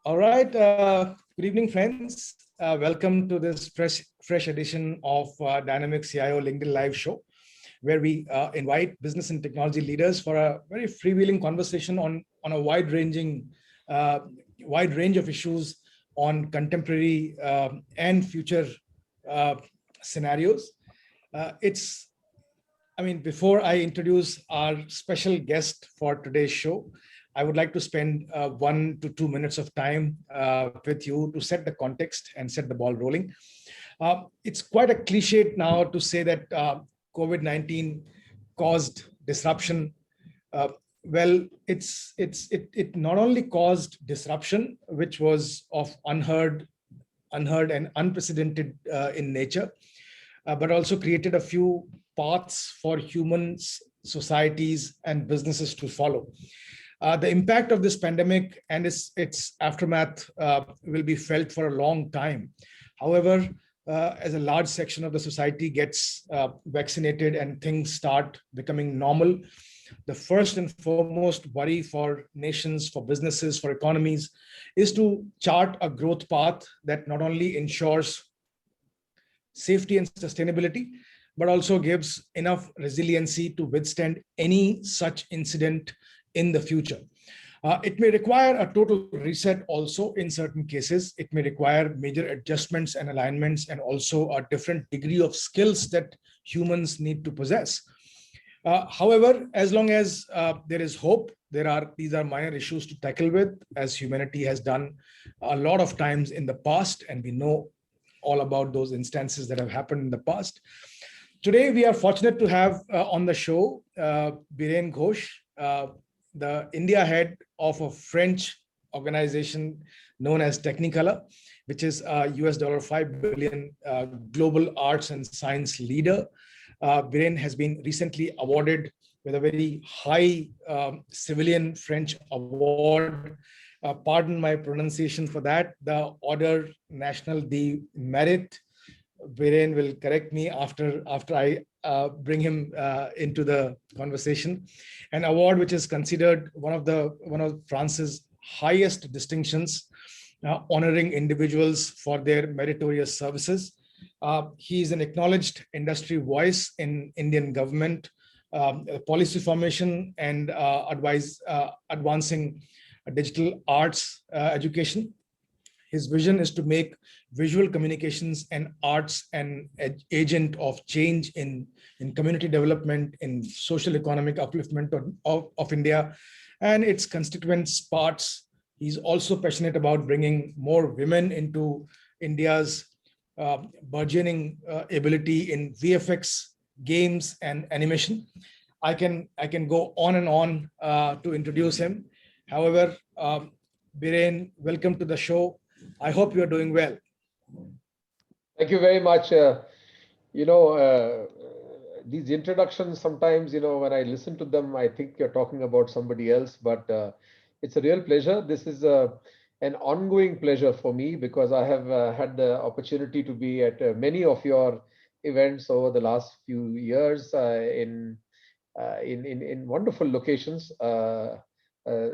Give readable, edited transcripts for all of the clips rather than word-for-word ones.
All right. Good evening, friends. Welcome to this fresh edition of Dynamic CIO LinkedIn Live show, where we invite business and technology leaders for a very freewheeling conversation on a wide range of issues on contemporary and future scenarios. Before I introduce our special guest for today's show, I would like to spend 1 to 2 minutes of time with you to set the context and set the ball rolling. It's quite a cliche now to say that COVID-19 caused disruption. It not only caused disruption, which was of unheard and unprecedented in nature, but also created a few paths for humans, societies, and businesses to follow. The impact of this pandemic and its aftermath will be felt for a long time. However, as a large section of the society gets vaccinated and things start becoming normal, the first and foremost worry for nations, for businesses, for economies is to chart a growth path that not only ensures safety and sustainability, but also gives enough resiliency to withstand any such incident in the future. It may require a total reset also in certain cases. It may require major adjustments and alignments, and also a different degree of skills that humans need to possess. However, as long as there is hope, these are minor issues to tackle with, as humanity has done a lot of times in the past, and we know all about those instances that have happened in the past. Today, we are fortunate to have on the show Biren Ghose, the India head of a French organization known as Technicolor, which is a $5 billion global arts and science leader. Biren has been recently awarded with a very high civilian French award. Pardon my pronunciation for that, the Ordre National du Mérite. Biren will correct me after I bring him into the conversation. An award which is considered one of France's highest distinctions, honoring individuals for their meritorious services. He is an acknowledged industry voice in Indian government, policy formation, and advancing digital arts education. His vision is to make visual communications and arts an agent of change in community development, in social economic upliftment of India and its constituent parts. He's also passionate about bringing more women into India's burgeoning ability in VFX, games, and animation. I can go on and on to introduce him. However, Biren, welcome to the show. I hope you're doing well. Thank you very much. These introductions, sometimes, when I listen to them, I think you're talking about somebody else, but it's a real pleasure. This is an ongoing pleasure for me because I have had the opportunity to be at many of your events over the last few years in wonderful locations.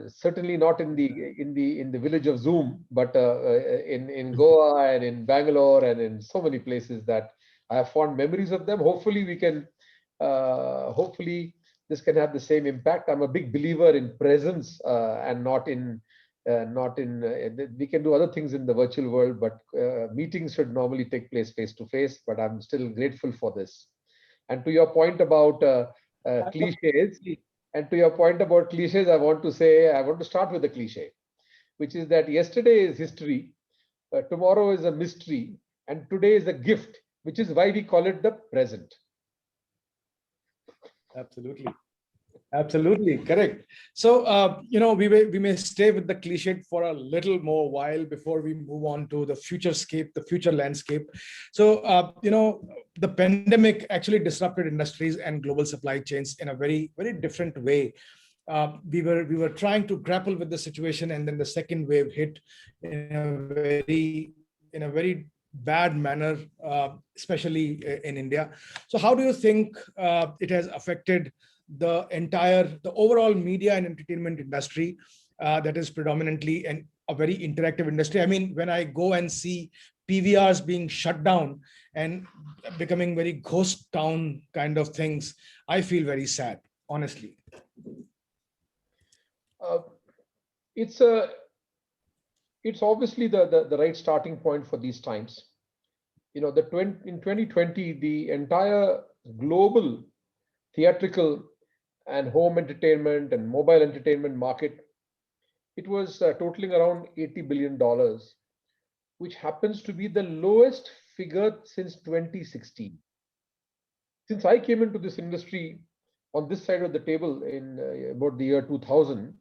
Certainly not in the village of Zoom, but in Goa and in Bangalore and in so many places that I have fond memories of them. Hopefully this can have the same impact. I'm a big believer in presence and not in we can do other things in the virtual world, but meetings should normally take place face to face. But I'm still grateful for this. And to your point about cliches. And to your point about cliches, I want to start with a cliche, which is that yesterday is history, tomorrow is a mystery, and today is a gift, which is why we call it the present. Absolutely correct. So, we may stay with the cliche for a little more while before we move on to the futurescape, the future landscape. So, the pandemic actually disrupted industries and global supply chains in a very, very different way. We were trying to grapple with the situation, and then the second wave hit in a very bad manner, especially in India. So, how do you think it has affected the overall media and entertainment industry that is predominantly an a very interactive industry. I mean, when I go and see PVRs being shut down and becoming very ghost town kind of things, I feel very sad, honestly. Uh, it's a it's obviously the right starting point for these times. In 2020, the entire global theatrical and home entertainment and mobile entertainment market, it was totaling around $80 billion, which happens to be the lowest figure since 2016. Since I came into this industry on this side of the table in about the year 2000,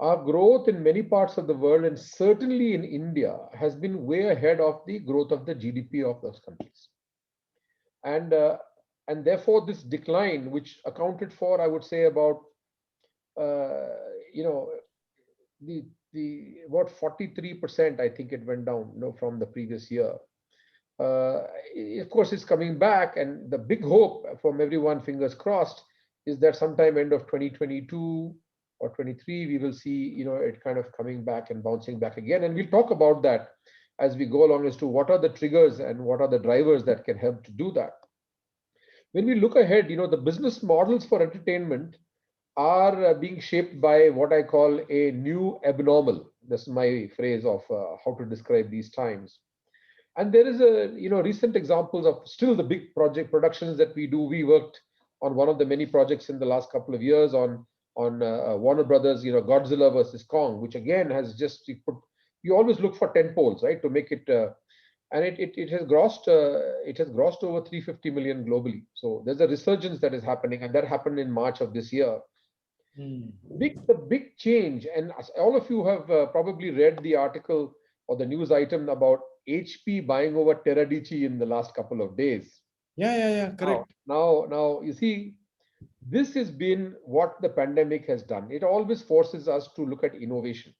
our growth in many parts of the world, and certainly in India, has been way ahead of the growth of the GDP of those countries. And and therefore, this decline, which accounted for, I would say, about uh, you know the about 43%, I think it went down, from the previous year. Uh, of course, it's coming back, and the big hope from everyone, fingers crossed, is that sometime end of 2022 or 23, we will see, it kind of coming back and bouncing back again. And we'll talk about that as we go along as to what are the triggers and what are the drivers that can help to do that. When we look ahead, the business models for entertainment are being shaped by what I call a new abnormal. That's my phrase of how to describe these times. And there is recent examples of still the big project productions that we do. We worked on one of the many projects in the last couple of years on Warner Brothers, Godzilla versus Kong, which again has just put. You always look for 10 poles, right, to make it, and it has grossed over 350 million globally. So there's a resurgence that is happening, and that happened in March of this year. The big change, and all of you have probably read the article or the news item about HP buying over Teradici in the last couple of days. Yeah, Now, correct. now, you see, this has been what the pandemic has done. It always forces us to look at innovation,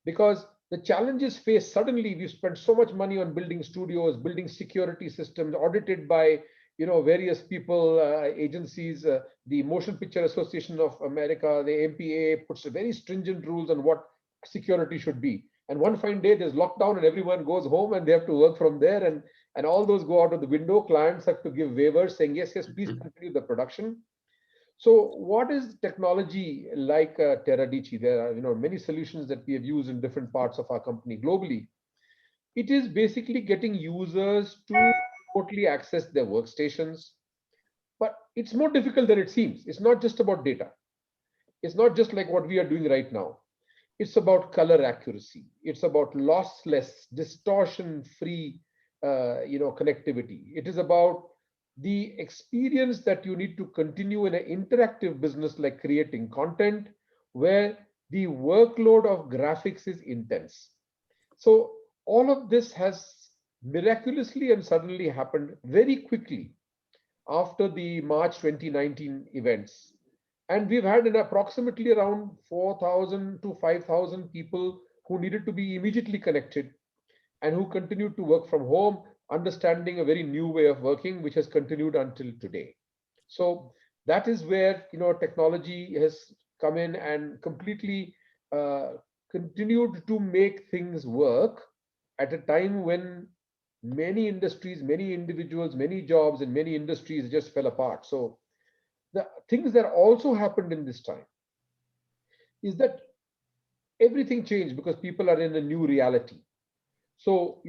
because the challenges faced, suddenly we spent so much money on building studios, building security systems audited by various people, agencies. The Motion Picture Association of America, the MPA, puts very stringent rules on what security should be. And one fine day there's lockdown and everyone goes home and they have to work from there, and all those go out of the window. Clients have to give waivers saying yes, please continue the production. So what is technology like Teradici? There are many solutions that we have used in different parts of our company globally. It is basically getting users to remotely access their workstations, but it's more difficult than it seems. It's not just about data. It's not just like what we are doing right now. It's about color accuracy. It's about lossless, distortion-free, connectivity. It is about the experience that you need to continue in an interactive business like creating content, where the workload of graphics is intense. So all of this has miraculously and suddenly happened very quickly after the March 2019 events. And we've had an approximately around 4,000 to 5,000 people who needed to be immediately connected and who continued to work from home, understanding a very new way of working, which has continued until today. So that is where technology has come in and completely uh, continued to make things work at a time when many industries, many individuals, many jobs, and many industries just fell apart. So the things that also happened in this time is that everything changed because people are in a new reality. So,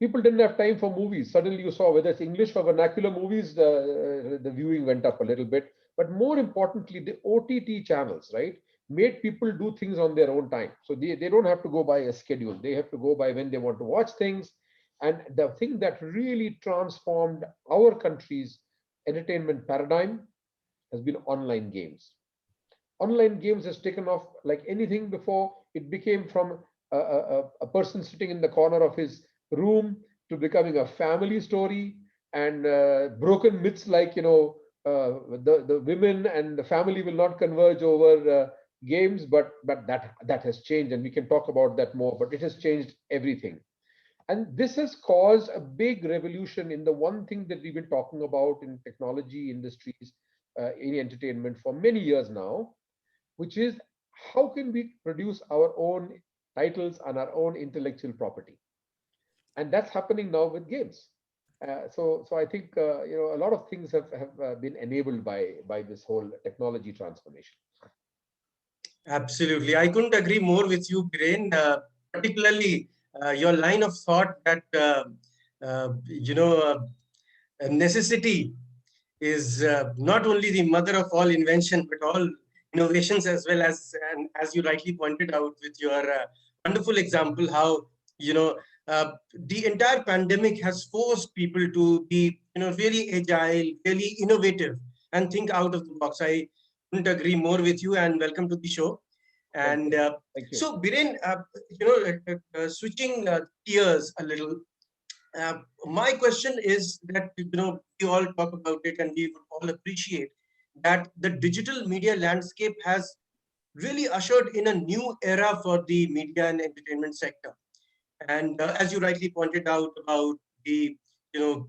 people didn't have time for movies. Suddenly you saw whether it's English or vernacular movies, the viewing went up a little bit. But more importantly, the OTT channels, right, made people do things on their own time. So they don't have to go by a schedule. They have to go by when they want to watch things. And the thing that really transformed our country's entertainment paradigm has been online games. Online games has taken off like anything before. It became from a person sitting in the corner of his room to becoming a family story, and broken myths like the women and the family will not converge over games, but that has changed, and we can talk about that more. But it has changed everything, and this has caused a big revolution in the one thing that we've been talking about in technology industries, in entertainment for many years now, which is how can we produce our own titles, and our own intellectual property. And that's happening now with games. So I think a lot of things have been enabled by this whole technology transformation. Absolutely. I couldn't agree more with you, Biren. Particularly your line of thought that, necessity is not only the mother of all invention, but all innovations as well as, and as you rightly pointed out with your wonderful example, how, you know, the entire pandemic has forced people to be, really agile, really innovative, and think out of the box. I couldn't agree more with you, and welcome to the show. Thank And you. Thank you. so, Biren, switching gears a little, my question is that, we all talk about it, and we would all appreciate that the digital media landscape has really ushered in a new era for the media and entertainment sector. And as you rightly pointed out about the, you know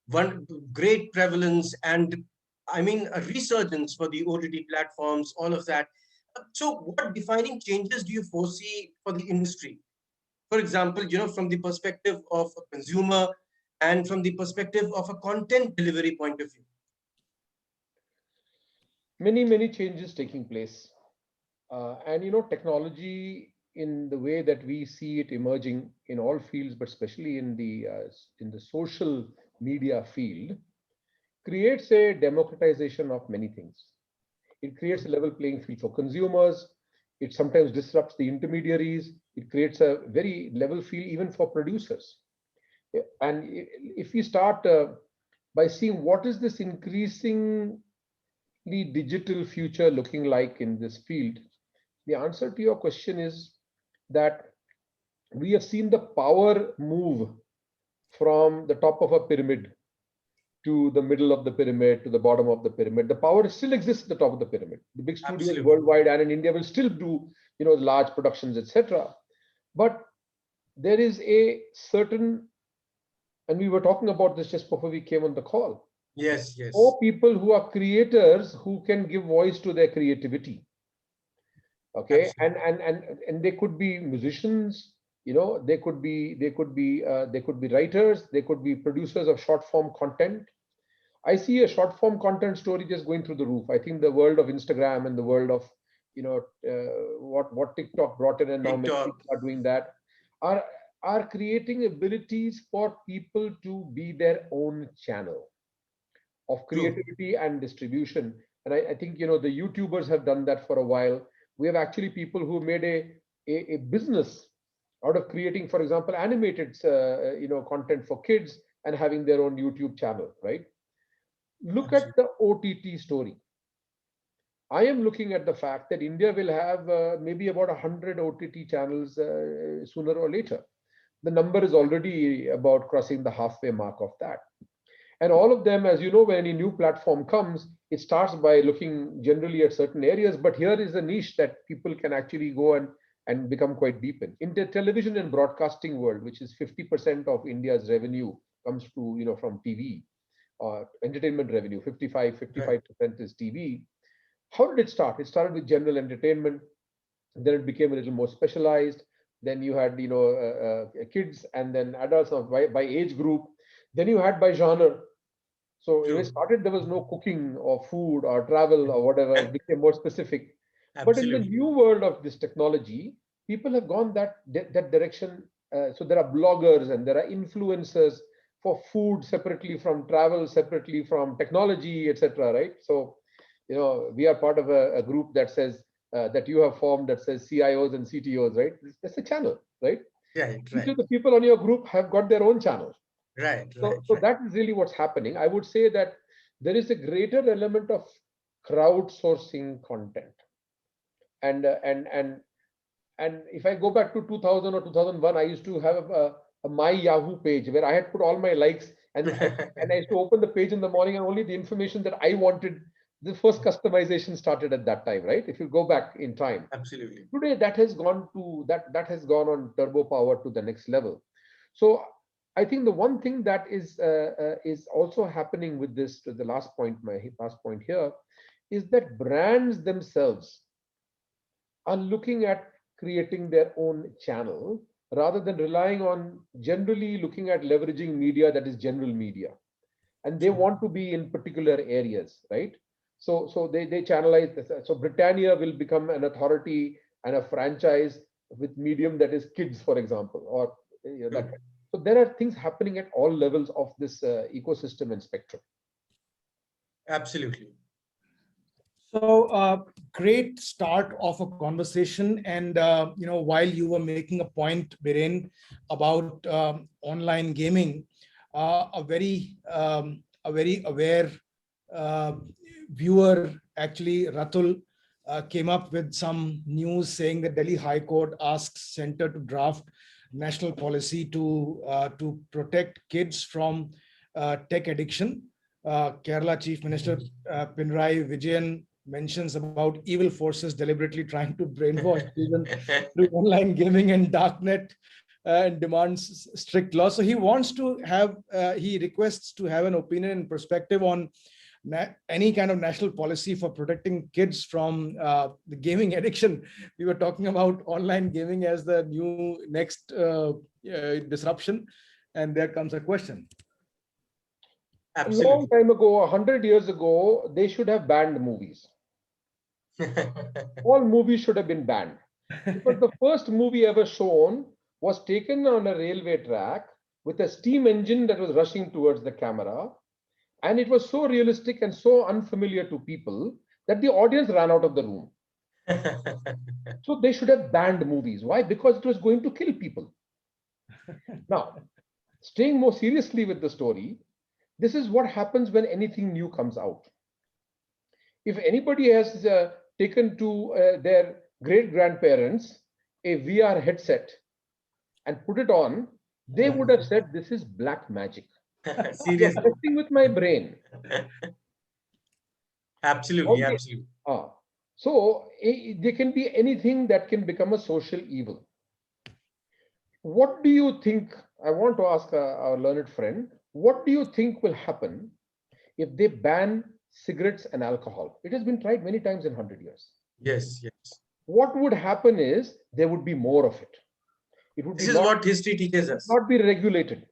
one great prevalence and, I mean, a resurgence for the OTT platforms, all of that. So what defining changes do you foresee for the industry? For example, from the perspective of a consumer and from the perspective of a content delivery point of view. Many changes taking place. And technology in the way that we see it emerging in all fields, but especially in the social media field, creates a democratization of many things. It creates a level playing field for consumers. It sometimes disrupts the intermediaries. It creates a very level field even for producers. And if we start by seeing what is this increasingly digital future looking like in this field, the answer to your question is that we have seen the power move from the top of a pyramid to the middle of the pyramid to the bottom of the pyramid. The power still exists at the top of the pyramid. The big studios Absolutely. worldwide and in India will still do large productions, etc. But there is a certain, and we were talking about this just before we came on the call. Yes, yes. Or people who are creators who can give voice to their creativity. Okay, and they could be musicians, they could be writers, they could be producers of short form content. I see a short form content story just going through the roof. I think the world of Instagram and the world of what TikTok brought in, and now many TikTok. people are doing that, are are creating abilities for people to be their own channel of True. creativity and distribution. And I think the YouTubers have done that for a while. We have actually people who made a business out of creating, for example, animated content for kids and having their own YouTube channel, right? Look at Absolutely. the OTT story. I am looking at the fact that India will have maybe about 100 OTT channels sooner or later. The number is already about crossing the halfway mark of that. And all of them, as you know, when any new platform comes, it starts by looking generally at certain areas. But here is a niche that people can actually go and become quite deep in. In the television and broadcasting world, which is 50% of India's revenue comes to, from TV, entertainment revenue, 55% is TV. How did it start? It started with general entertainment, then it became a little more specialized. Then you had kids, and then adults of by age group. Then you had by genre. So when it True. started, there was no cooking or food or travel or whatever. It became more specific. But in the Absolutely. new world of this technology, people have gone that direction. So there are bloggers and there are influencers for food separately from travel, separately from technology, etc. Right? So we are part of a group that says that you have formed that says CIOs and CTOs, right? That's a channel, right? Right, Each right, of the people on your group have got their own channel. right, So, right, so right. that is really what's happening. I would say that there is a greater element of crowdsourcing content, and if I go back to 2000 or 2001, I used to have a my Yahoo page where I had put all my likes, and I used to open the page in the morning, and only the information that I wanted. The first customization started at that time, right? If you go back in time. Absolutely. Today, that has gone on turbo power to the next level. So I think the one thing that is also happening with this, to the last point, my last point here, is that brands themselves are looking at creating their own channel rather than relying on generally looking at leveraging media that is general media. And they want to be in particular areas, right? So they channelize this. So Britannia will become an authority and a franchise with medium that is kids, for example, or that. True. So there are things happening at all levels of this ecosystem and spectrum. Absolutely. So, great start of a conversation. And while you were making a point, Biren, about online gaming, a very aware uh, viewer, actually, Ratul, came up with some news saying that Delhi High Court asked center to draft national policy to protect kids from tech addiction. Kerala Chief Minister Pinarayi Vijayan mentions about evil forces deliberately trying to brainwash children through online gaming and darknet, and demands strict law. So he wants to have, he requests to have an opinion and perspective on any kind of national policy for protecting kids from the gaming addiction. We were talking about online gaming as the new next disruption, and there comes a question. A long Absolutely. time ago, 100 years ago, they should have banned movies. All movies should have been banned because the first movie ever shown was taken on a railway track with a steam engine that was rushing towards the camera. And it was so realistic and so unfamiliar to people that the audience ran out of the room. So they should have banned movies. Why? Because it was going to kill people. Now, staying more seriously with the story, this is what happens when anything new comes out. If anybody has taken to their great grandparents a VR headset and put it on, they would have said, "This is black magic. You're Seriously. messing with my brain." Absolutely. Okay. Absolutely. So there can be anything that can become a social evil. What do you think? I want to ask our learned friend, what do you think will happen if they ban cigarettes and alcohol? It has been tried many times in 100 years. Yes. Yes. What would happen is there would be more of it. It would This be is what history teaches us. not be regulated.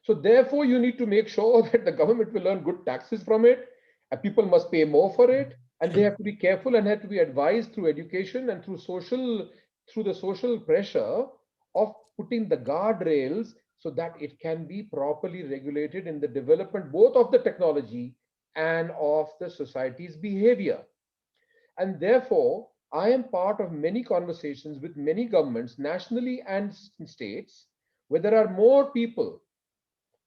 So therefore, you need to make sure that the government will earn good taxes from it, and people must pay more for it, and they have to be careful and have to be advised through education and through the social pressure of putting the guardrails so that it can be properly regulated in the development both of the technology and of the society's behavior. And therefore, I am part of many conversations with many governments, nationally and in states, where there are more people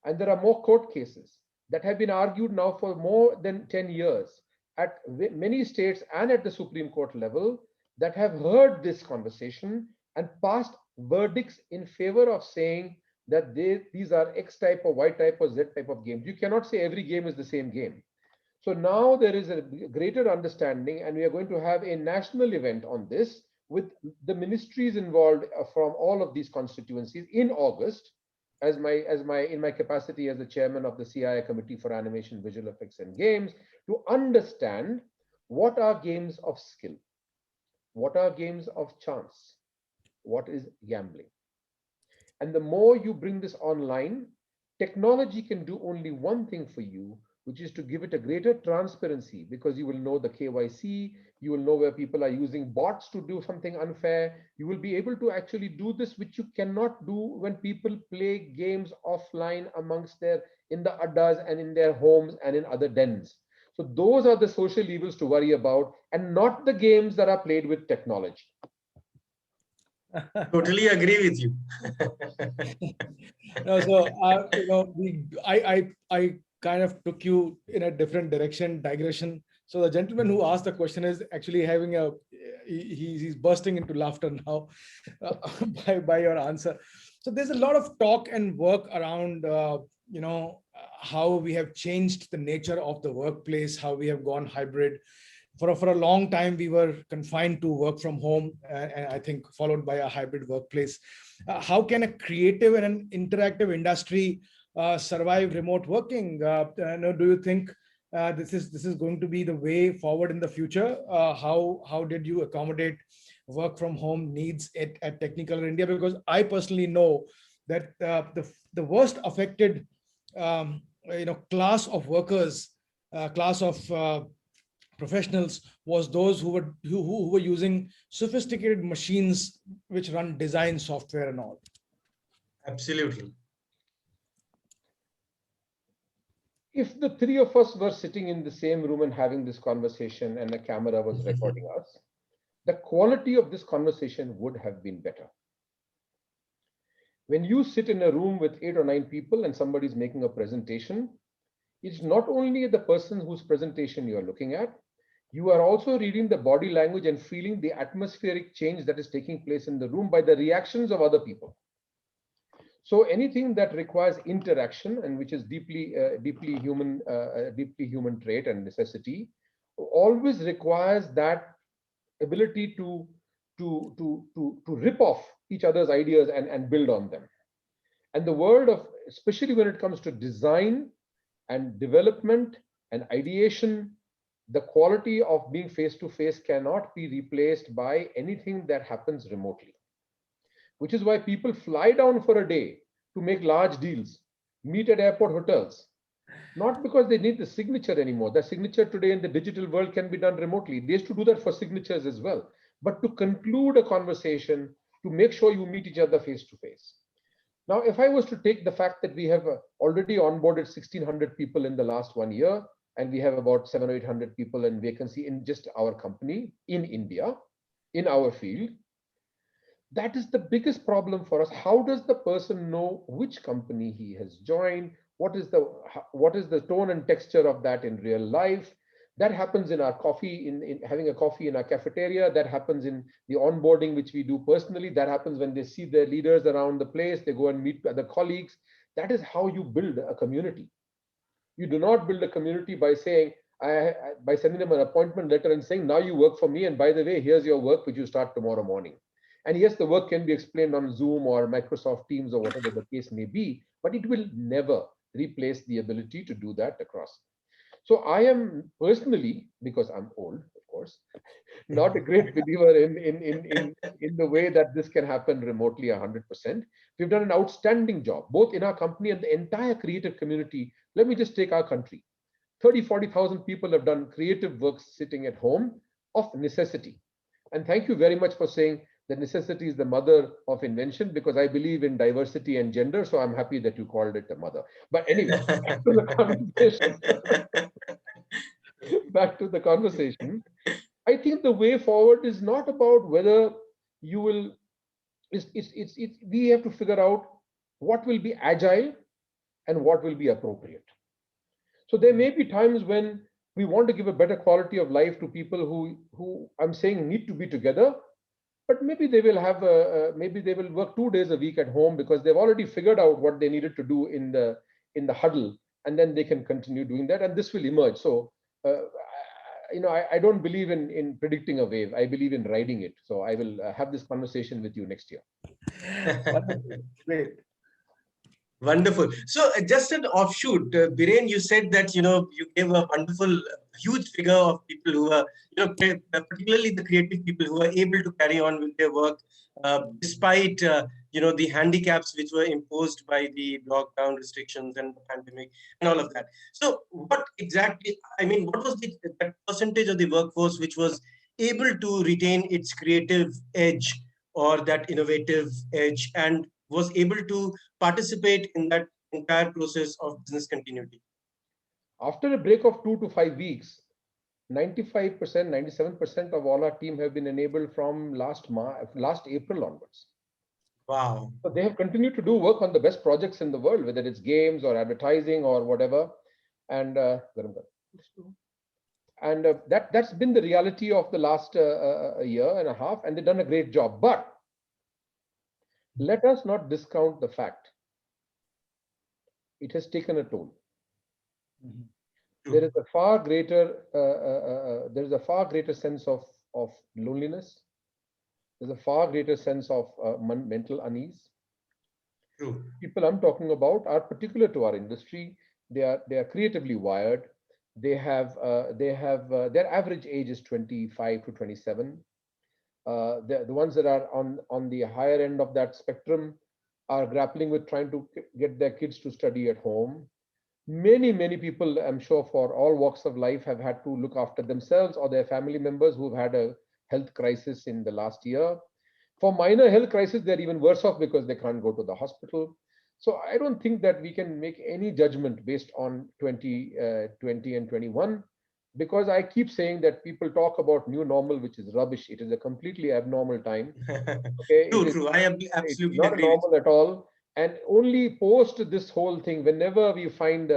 and there are more court cases that have been argued now for more than 10 years at many states and at the Supreme Court level that have heard this conversation and passed verdicts in favor of saying that these are X type or Y type or Z type of games. You cannot say every game is the same game. So now there is a greater understanding, and we are going to have a national event on this with the ministries involved from all of these constituencies in August, in my capacity as the chairman of the CII Committee for Animation, Visual Effects and Games, to understand what are games of skill, what are games of chance, what is gambling. And the more you bring this online, technology can do only one thing for you, which is to give it a greater transparency, because you will know the KYC, you will know where people are using bots to do something unfair. You will be able to actually do this, which you cannot do when people play games offline in the addas and in their homes and in other dens. So those are the social evils to worry about, and not the games that are played with technology. Totally agree with you. No, so I kind of took you in a different direction, digression. So the gentleman who asked the question is actually having he's bursting into laughter now by your answer. So there's a lot of talk and work around how we have changed the nature of the workplace, how we have gone hybrid. For a long time, we were confined to work from home, and I think followed by a hybrid workplace. How can a creative and an interactive industry survive remote working? Do you think this is going to be the way forward in the future? How did you accommodate work from home needs at Technicolor India, because I personally know that the worst affected class of workers, class of professionals was those who were using sophisticated machines which run design software and all. Absolutely. If the three of us were sitting in the same room and having this conversation and a camera was recording us, the quality of this conversation would have been better. When you sit in a room with 8 or 9 people and somebody's making a presentation, it's not only the person whose presentation you are looking at, you are also reading the body language and feeling the atmospheric change that is taking place in the room by the reactions of other people. So anything that requires interaction, and which is deeply human trait and necessity, always requires that ability to rip off each other's ideas and build on them. And the world of, especially when it comes to design and development and ideation, the quality of being face to face cannot be replaced by anything that happens remotely. Which is why people fly down for a day to make large deals, meet at airport hotels, not because they need the signature anymore. The signature today in the digital world can be done remotely. They used to do that for signatures as well. But to conclude a conversation, to make sure you meet each other face to face. Now, if I was to take the fact that we have already onboarded 1,600 people in the last 1 year, and we have about 700 or 800 people in vacancy in just our company in India, in our field, that is the biggest problem for us. How does the person know which company he has joined? What is the tone and texture of that in real life? That happens in our coffee, in having a coffee in our cafeteria. That happens in the onboarding, which we do personally. That happens when they see their leaders around the place. They go and meet other colleagues. That is how you build a community. You do not build a community by saying, by sending them an appointment letter and saying, now you work for me, and by the way, here's your work, which you start tomorrow morning. And yes, the work can be explained on Zoom or Microsoft Teams or whatever the case may be, but it will never replace the ability to do that across. So I am personally, because I'm old, of course, not a great believer in the way that this can happen remotely 100%. We've done an outstanding job, both in our company and the entire creative community. Let me just take our country. 40,000 people have done creative work sitting at home of necessity. And thank you very much for saying that necessity is the mother of invention, because I believe in diversity and gender. So I'm happy that you called it a mother. But anyway, back to the conversation. Back to the conversation. I think the way forward is not about whether you will, we have to figure out what will be agile and what will be appropriate. So there may be times when we want to give a better quality of life to people who I'm saying need to be together, but maybe they will have maybe they will work 2 days a week at home because they've already figured out what they needed to do in the huddle, and then they can continue doing that, and this will emerge. So I don't believe in predicting a wave. I believe in riding it. So I will have this conversation with you next year. Great. Wonderful. So just an offshoot, Biren, you said that, you gave a wonderful, huge figure of people who are, particularly the creative people who are able to carry on with their work despite, the handicaps which were imposed by the lockdown restrictions and the pandemic and all of that. So what exactly, what was that percentage of the workforce which was able to retain its creative edge or that innovative edge and was able to participate in that entire process of business continuity? After a break of 2 to 5 weeks, 95%, 97% of all our team have been enabled from last April onwards. Wow. So they have continued to do work on the best projects in the world, whether it's games or advertising or whatever. And that's been the reality of the last a year and a half, and they've done a great job. But let us not discount the fact it has taken a toll. There is a far greater sense of loneliness. There's a far greater sense of mental unease. True. People I'm talking about are particular to our industry. They are creatively wired. They have their average age is 25 to 27. The ones that are on the higher end of that spectrum are grappling with trying to get their kids to study at home. Many people, I'm sure, for all walks of life, have had to look after themselves or their family members who've had a health crisis in the last year. For minor health crisis, they're even worse off because they can't go to the hospital. So I don't think that we can make any judgment based on 2020 and 21, because I keep saying that people talk about new normal, which is rubbish. It is a completely abnormal time. Okay, True, true. I it's absolutely not agree with normal at all. And only post this whole thing, whenever we find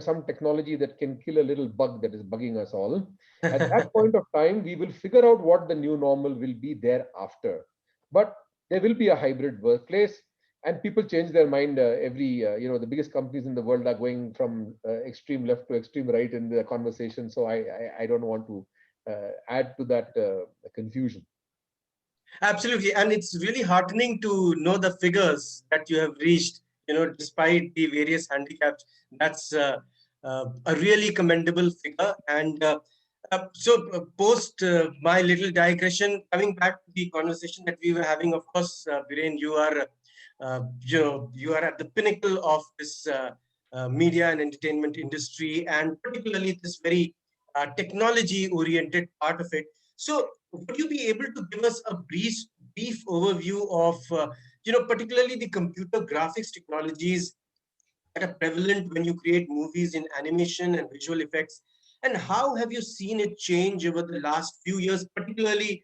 some technology that can kill a little bug that is bugging us all, at that you. point of time, we will figure out what the new normal will be thereafter. But there will be a hybrid workplace, and people change their mind the biggest companies in the world are going from extreme left to extreme right in the conversation. So I don't want to add to that confusion. Absolutely. And it's really heartening to know the figures that you have reached, despite the various handicaps. That's a really commendable figure. And post my little digression, coming back to the conversation that we were having, of course, Biren, you are at the pinnacle of this media and entertainment industry, and particularly this very technology-oriented part of it. So, would you be able to give us a brief overview of, particularly the computer graphics technologies that are prevalent when you create movies in animation and visual effects, and how have you seen it change over the last few years, particularly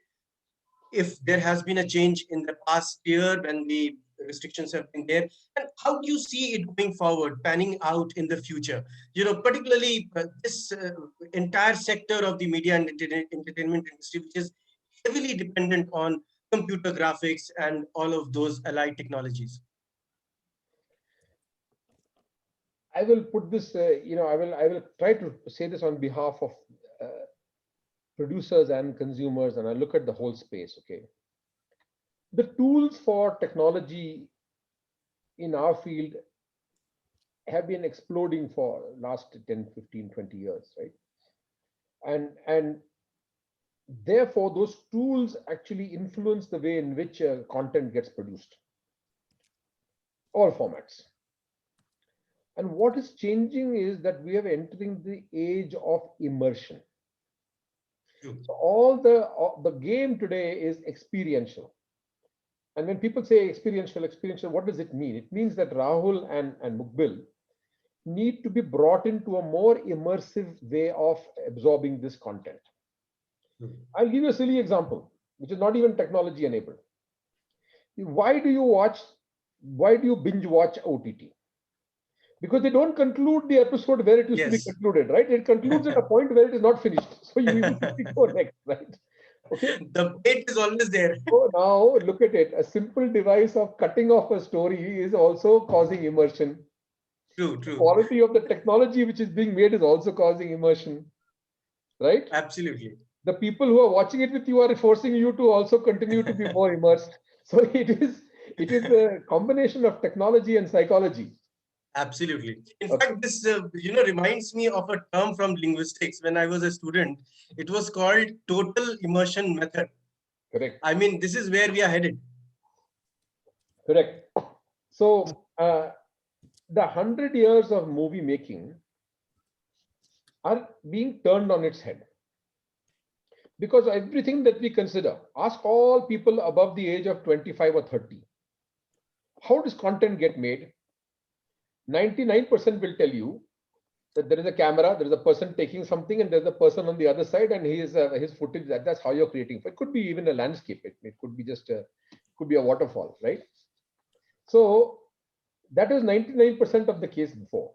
if there has been a change in the past year when the restrictions have been there, and how do you see it going forward, panning out in the future? Particularly this entire sector of the media and entertainment industry, which is heavily dependent on computer graphics and all of those allied technologies. I will put this, I will try to say this on behalf of uh, producers and consumers, and I look at the whole space. Okay, the tools for technology in our field have been exploding for last 10, 15, 20 years, right? And therefore, those tools actually influence the way in which content gets produced, all formats. And what is changing is that we are entering the age of immersion. So all the game today is experiential. And when people say experiential, what does it mean? It means that Rahul and Muqbil need to be brought into a more immersive way of absorbing this content. I'll give you a silly example, which is not even technology enabled. Why do you binge watch OTT? Because they don't conclude the episode where it used to be Yes. concluded, right? It concludes at a point where it is not finished. So you immediately go next, right? Okay. The bait is always there. So now look at it. A simple device of cutting off a story is also causing immersion. True, The true. quality of the technology which is being made is also causing immersion, right? Absolutely. The people who are watching it with you are forcing you to also continue to be more immersed. So it is a combination of technology and psychology. Absolutely. In Okay, fact, this reminds me of a term from linguistics. When I was a student, it was called total immersion method. correct, I mean, this is where we are headed. correct. So the 100 years of movie making are being turned on its head, because everything that we consider, ask all people above the age of 25 or 30, how does content get made? 99% will tell you that there is a camera, there is a person taking something, and there's a person on the other side, and his footage. That's how you're creating. It could be even a landscape. It could be just could be a waterfall, right? So that was 99% of the case before.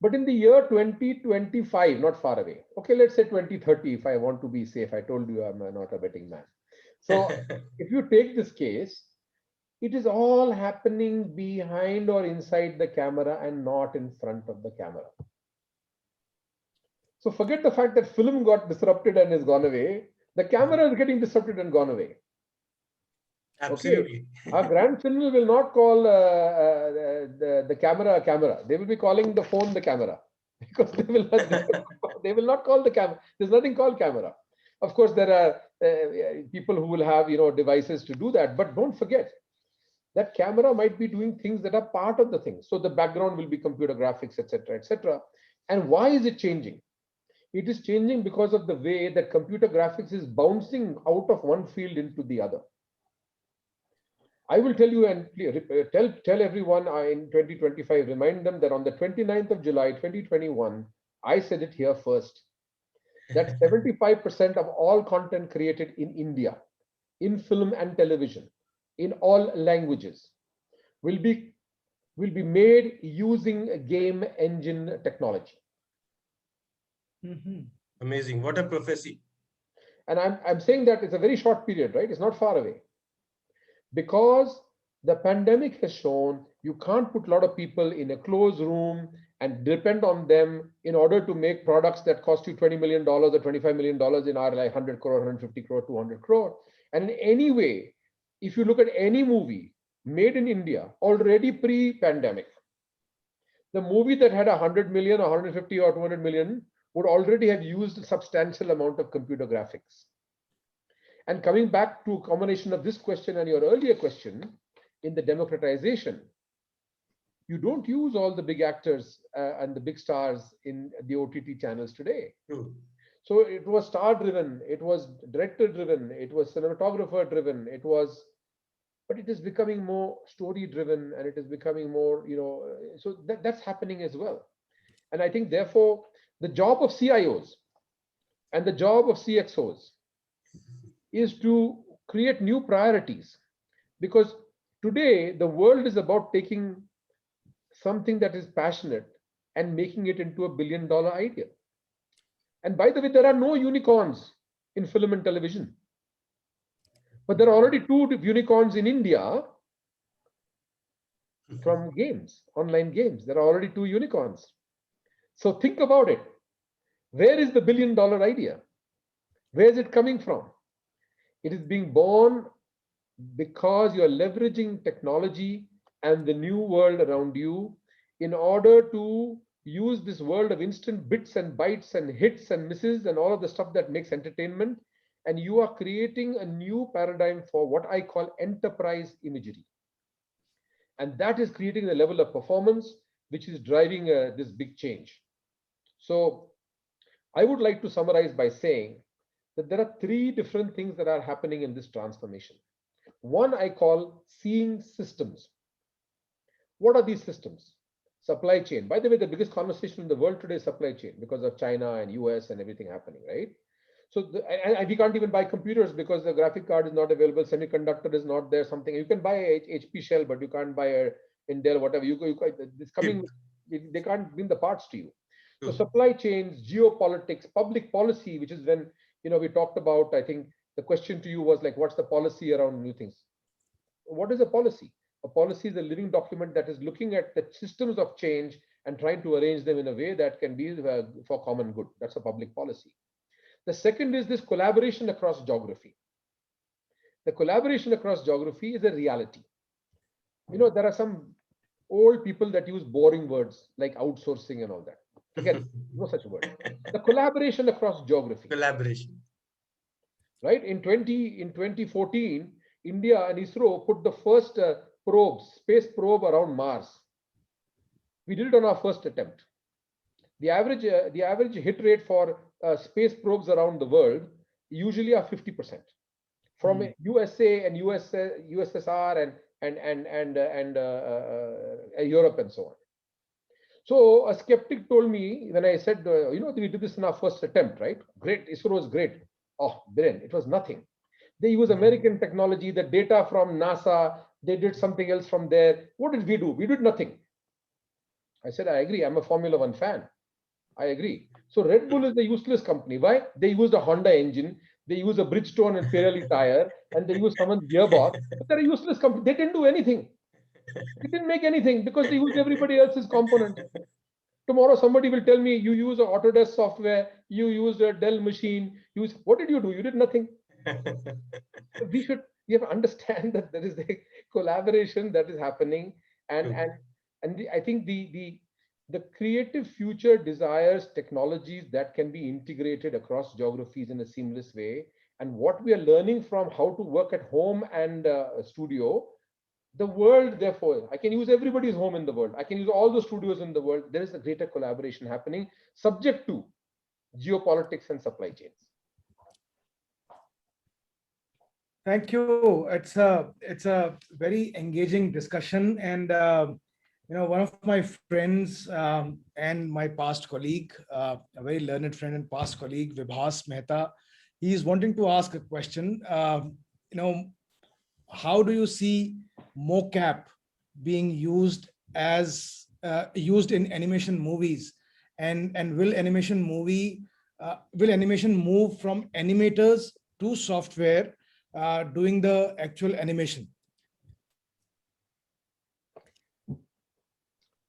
But in the year 2025, not far away. Okay, let's say 2030, if I want to be safe. I told you I'm not a betting man. So if you take this case, it is all happening behind or inside the camera and not in front of the camera. So forget the fact that film got disrupted and has gone away. The camera is getting disrupted and gone away. Okay. Absolutely. Our grand children will not call the camera a camera. They will be calling the phone the camera, because they will not call the camera. There's nothing called camera. Of course, there are people who will have, devices to do that. But don't forget, that camera might be doing things that are part of the thing. So the background will be computer graphics, etc., etc. And why is it changing? It is changing because of the way that computer graphics is bouncing out of one field into the other. I will tell you and tell everyone in 2025, remind them that on the 29th of July 2021, I said it here first, that 75% of all content created in India, in film and television, in all languages, will be made using a game engine technology. Amazing. What a prophecy. And I'm saying that it's a very short period, right? It's not far away. Because the pandemic has shown you can't put a lot of people in a closed room and depend on them in order to make products that cost you $20 million or $25 million in our like 100 crore, 150 crore, 200 crore. And in any way, if you look at any movie made in India already pre-pandemic, the movie that had 100 million or 150 or 200 million would already have used a substantial amount of computer graphics. And coming back to a combination of this question and your earlier question, in the democratization, you don't use all the big actors and the big stars in the OTT channels today. True. So it was star driven, it was director driven, it was cinematographer driven, but it is becoming more story driven, and it is becoming more, so that's happening as well. And I think therefore the job of CIOs and the job of CXOs is to create new priorities, because today the world is about taking something that is passionate and making it into $1 billion idea. And by the way, there are no unicorns in film and television, but there are already 2 unicorns in India from games, online games. There are already 2 unicorns. So think about it. Where is the $1 billion idea? Where is it coming from? It is being born because you are leveraging technology and the new world around you in order to use this world of instant bits and bytes and hits and misses and all of the stuff that makes entertainment. And you are creating a new paradigm for what I call enterprise imagery. And that is creating the level of performance which is driving this big change. So I would like to summarize by saying that there are 3 different things that are happening in this transformation. One I call seeing systems. What are these systems? Supply chain. By the way, the biggest conversation in the world today is supply chain because of China and US and everything happening, right? So we can't even buy computers because the graphic card is not available, semiconductor is not there, something. You can buy a HP shell, but you can't buy a Intel, whatever. It's coming, they can't bring the parts to you. So supply chains, geopolitics, public policy, which is when, we talked about, I think the question to you was like, what's the policy around new things? What is a policy? A policy is a living document that is looking at the systems of change and trying to arrange them in a way that can be for common good. That's a public policy. The second is this collaboration across geography. The collaboration across geography is a reality. There are some old people that use boring words like outsourcing and all that. Forget it. No such word. The collaboration across geography. Collaboration. Right? In 2014, India and ISRO put the first space probe around Mars. We did it on our first attempt. The average hit rate for space probes around the world usually are 50%. From USA and USSR and Europe and so on. So a skeptic told me when I said, we did this in our first attempt, right? Great, ISRO was great. Oh, Biren, it was nothing. They use American technology, the data from NASA, they did something else from there. What did we do? We did nothing. I said, I agree. I'm a Formula One fan. I agree. So Red Bull is the useless company. Why? They used a Honda engine, they use a Bridgestone and Pirelli tire, and they use someone's gearbox. But they're a useless company. They didn't do anything. They didn't make anything because they used everybody else's components. Tomorrow somebody will tell me you use an Autodesk software, you used a Dell machine. What did you do? You did nothing. We have to understand that there is a collaboration that is happening, and I think the creative future desires technologies that can be integrated across geographies in a seamless way, And what we are learning from how to work at home and studio, the world, therefore, I can use everybody's home in the world. I can use all the studios in the world. There is a greater collaboration happening, subject to geopolitics and supply chains. Thank you. It's a very engaging discussion, and one of my friends and my past colleague, a very learned friend and past colleague, Vibhas Mehta, he is wanting to ask a question. How do you see mocap being used used in animation movies, and will animation move from animators to software doing the actual animation?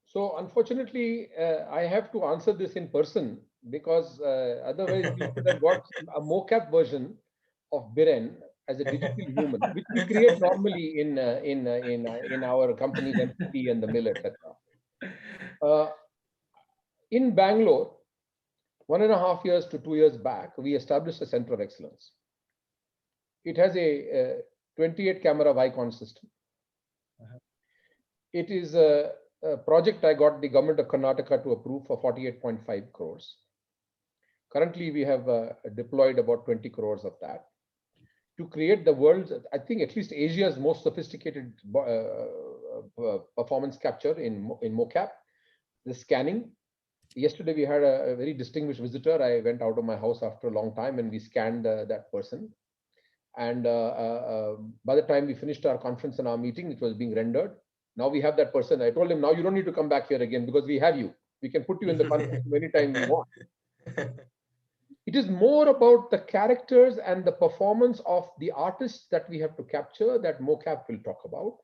So unfortunately, I have to answer this in person because otherwise we could have got a mocap version of Biren as a digital human, which we create normally in our company's MPT and the mill, etc. In Bangalore, 1.5 years to 2 years back, we established a center of excellence. It has a 28 camera Vicon system. It is a project I got the government of Karnataka to approve for 48.5 crores. Currently, we have deployed about 20 crores of that to create the world's, I think at least Asia's most sophisticated performance capture in mocap, the scanning. Yesterday, we had a very distinguished visitor. I went out of my house after a long time and we scanned that person. And by the time we finished our conference and our meeting, it was being rendered. Now we have that person. I told him, now you don't need to come back here again because we have you. We can put you in the conference anytime we want. It is more about the characters and the performance of the artists that we have to capture that mocap will talk about,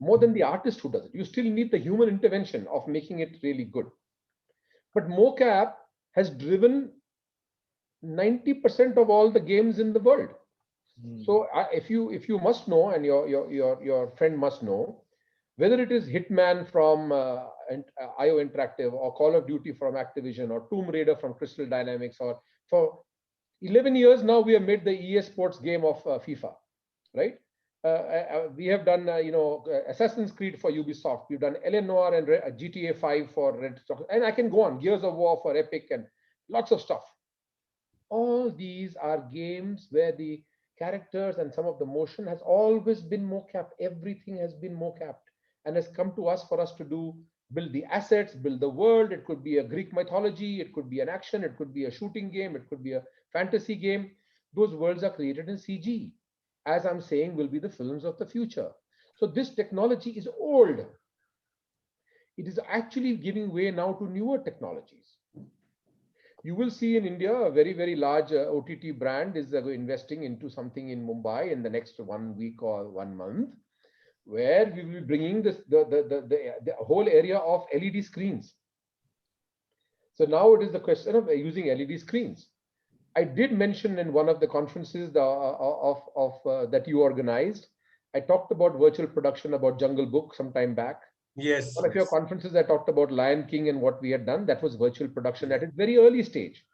more than the artist who does it. You still need the human intervention of making it really good. But mocap has driven 90% of all the games in the world. So if you must know, and your friend must know, whether it is Hitman from IO Interactive or Call of Duty from Activision or Tomb Raider from Crystal Dynamics, or for 11 years now we have made the EA Sports game of FIFA, right? We have done Assassin's Creed for Ubisoft. We've done Eleanor and GTA 5 for Red Sox, and I can go on. Gears of War for Epic and lots of stuff. All these are games where the characters and some of the motion has always been mocap. Everything has been mocapped and has come to us for us to build the assets, build the world. It could be a Greek mythology, it could be an action, it could be a shooting game, it could be a fantasy game. Those worlds are created in CG. As I'm saying, will be the films of the future. So this technology is old. It is actually giving way now to newer technologies. You will see in India a very, very large OTT brand is investing into something in Mumbai in the next 1 week or 1 month, where we will be bringing the whole area of LED screens. So now it is the question of using LED screens. I did mention in one of the conferences that you organized, I talked about virtual production, about Jungle Book some time back. Yes. One of your conferences, I talked about Lion King and what we had done. That was virtual production at its very early stage.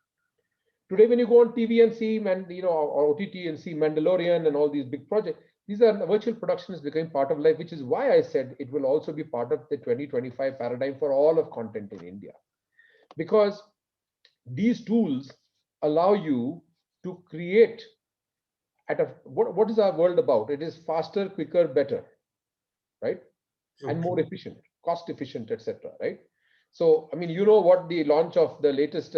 Today, when you go on TV and see, or OTT and see Mandalorian and all these big projects, these are virtual productions becoming part of life, which is why I said it will also be part of the 2025 paradigm for all of content in India. Because these tools allow you to create what is our world about? It is faster, quicker, better, right? And more efficient, cost efficient, etc. Right? So, I mean, what the launch of the latest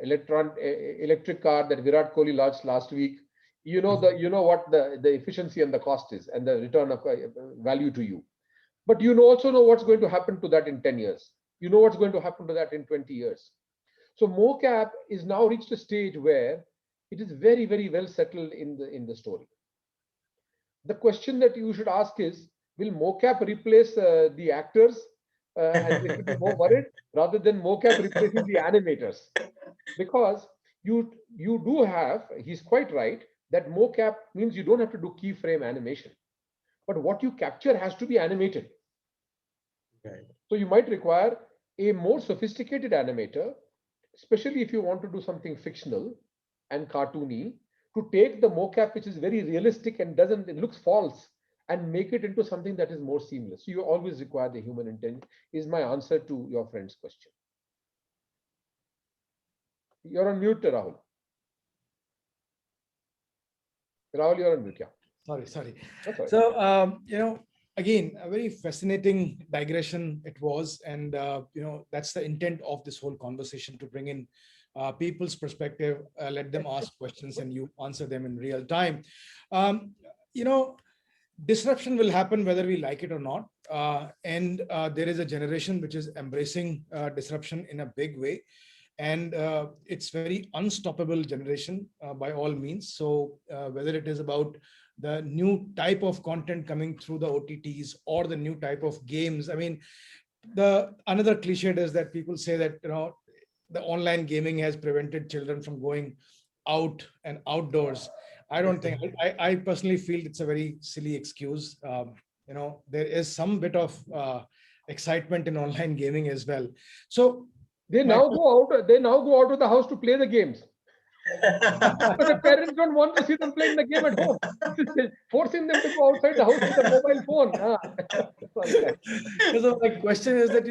electric car that Virat Kohli launched last week. What the efficiency and the cost is, and the return of value to you. But also know what's going to happen to that in 10 years. You know what's going to happen to that in 20 years. So mocap is now reached a stage where it is very, very well settled in the story. The question that you should ask is, will mocap replace the actors and they should be more worried, rather than mocap replacing the animators? Because you do have, he's quite right, that mocap means you don't have to do keyframe animation. But what you capture has to be animated. Right. So you might require a more sophisticated animator, especially if you want to do something fictional, and cartoony to take the mocap, which is very realistic and it looks false, and make it into something that is more seamless. So you always require the human intent, is my answer to your friend's question. You're on mute, Rahul. Rahul, you're on mute, yeah. Sorry. That's all right. So, again, a very fascinating digression it was. And, that's the intent of this whole conversation, to bring in people's perspective, let them ask questions and you answer them in real time. Disruption will happen whether we like it or not. And there is a generation which is embracing disruption in a big way. And it's very unstoppable generation by all means. So whether it is about the new type of content coming through the OTTs or the new type of games, I mean, the another cliche is that people say that the online gaming has prevented children from going out and outdoors. I don't think. I personally feel it's a very silly excuse. There is some bit of excitement in online gaming as well. So they now go out of the house to play the games. But the parents don't want to see them playing the game at home. Forcing them to go outside the house with a mobile phone. So my question is that,